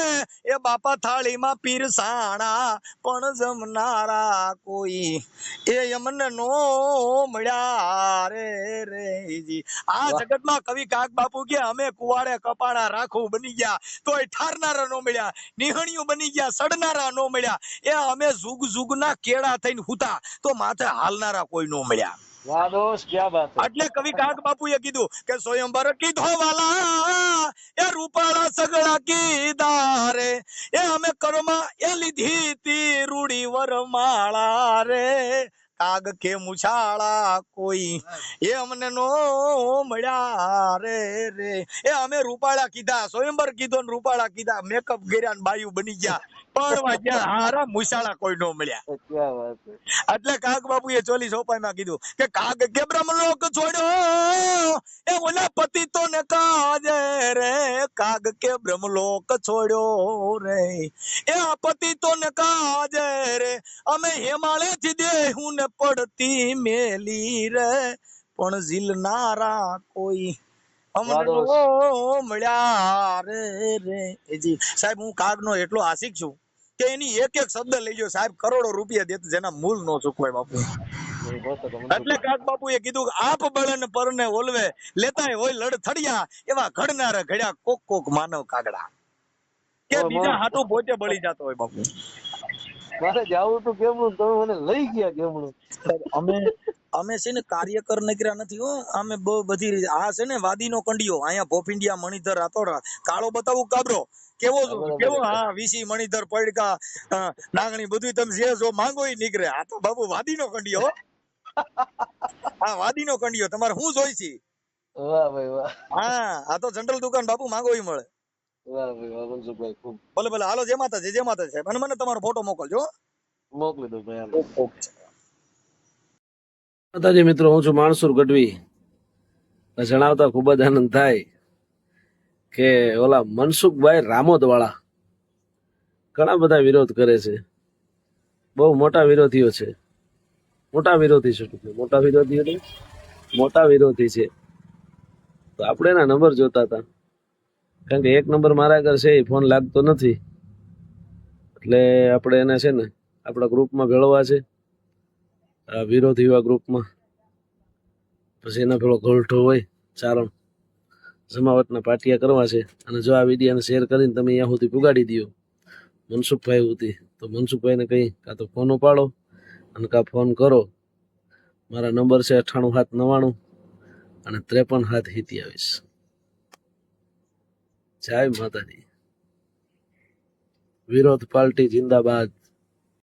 એ બાપા થાળીમાં પીરસાણા પણ જમનારા કોઈ એ અમને નો મળ્યા રે રે જી. આ જગતમાં કવિ કાગ બાપુ કે અમે કુવાડે કપાડા રાખું બની ગયા તોય ઠારનારા નો મળ્યા, નિહણિયું બની ગયા સડનારા નો મળ્યા, એ અમે જુગના કેળા થઈને હુતા તો માથે હાલનારા કોઈ નો મળ્યા. વાહ દોસ્ત, ક્યા બાત છે. એટલે કવિ કાગ બાપુએ કીધું કે સ્વયંવર કીધો વાલા એ રૂપાળા સગડા કીધા રે, એ અમે કરમાં એ લીધી તી રૂડી વરમાળા રે, કાગ કે મુછાળા કોઈ એ અમને નો મળ્યા રે રે, એ અમે રૂપાળા કીધા, સ્વયંવર કીધો ને રૂપાળા કીધા, મેકઅપ કર્યા ને બાયુ બની ગયા, પણ વાગ્યા હારા મુછાળા કોઈ નો મળ્યા. ક્યા વાત છે. એટલે કાગ બાપુએ ચોલી સોપાઈમાં કીધું કે કાગ કે બ્રહ્મલોક છોડ્યો એ ઓલા પતિતો ને કાજે રે, કાગ કે બ્રહ્મલોક છોડ્યો રે એ આ પતિતો ને કાજે રે, અમે હિમાલય થી દેહું ને પડતી મેલી રે, પણ ઝીલનારા કોઈ અમને નો મળ્યા રે રે જી. સાહેબ હું કાગનો એટલો આશિક છું કે એની એક એક શબ્દ લઈ ગયો સાહેબ, કરોડો રૂપિયા દેત જેના મૂળ નો ચૂકવાય બાપુ. એટલે કાગ બાપુએ કીધું આપ બળન પરને ઓલવે લેતાય હોય લડ થડિયા, એવા ઘડનારા ઘડ્યા કોક કોક માનવ કાગડા, કે બીજા હાટું પોતે બળી જતો હોય બાપુ. મારે જાવું તો કેમનું, તમે મને લઈ ગયા કેમનું. અમે છે ને કાર્યકર નીકળ્યા નથી હો, અમે બહુ બધી રીતે આ છે ને વાદીનો કંડિયો, અહીંયા ભોપિંડિયા મણિધર રાતોડા કાળો બતાવું કાબરો કેવો કેવો, હા વીસી મણિધર પડકા નાગણી બધું તમે જે જો માંગો એ નીકળે. આ તો બાબુ વાદીનો કંડિયો, હા વાદીનો કંડિયો, તમારે શું જોઈ છે? વાહ ભાઈ વાહ. હા આ તો જનરલ દુકાન બાપુ માંગો ઈ મળે. વાહ ભાઈ વાહ મનસુખભાઈ, ખૂબ ભલે ભલે હાલો, જય માતાજી જય માતાજી સાહેબ, અને મને તમારો ફોટો મોકલજો. મોકલી દો ભાઈ. ઓકે માતાજી મિત્રો, હું છું માણસુર ગઢવી. જણાવતા ખૂબ જ આનંદ થાય કે ઓલા મનસુખભાઈ રામોદ વાળા ઘણા બધા વિરોધ કરે છે, બહુ મોટા વિરોધીઓ છે, મોટા વિરોધી છે, મોટા વિરોધી છે. તો આપણે એના નંબર જોતા હતા, કારણ કે એક નંબર મારા આગળ છે, એ ફોન લાગતો નથી, એટલે આપણે એને છે ને આપણા ગ્રુપમાં ભેળવા છે, વિરોધી એવા ગ્રુપમાં. પછી એના પેલો ગોલઠો હોય ચારણ જમાવટના પાટિયા કરવા છે, અને જો આ વિડીયોને શેર કરીને તમે અહીંયા સુધી પુગાડી દો મનસુખભાઈ સુધી, તો મનસુખભાઈને કંઈ કાં તો ફોન ઉપાડો અને કાં ફોન કરો. મારા નંબર છે 98 799 અને 53 727. જય માતાજી. વિરોધ પાર્ટી જિંદાબાદ.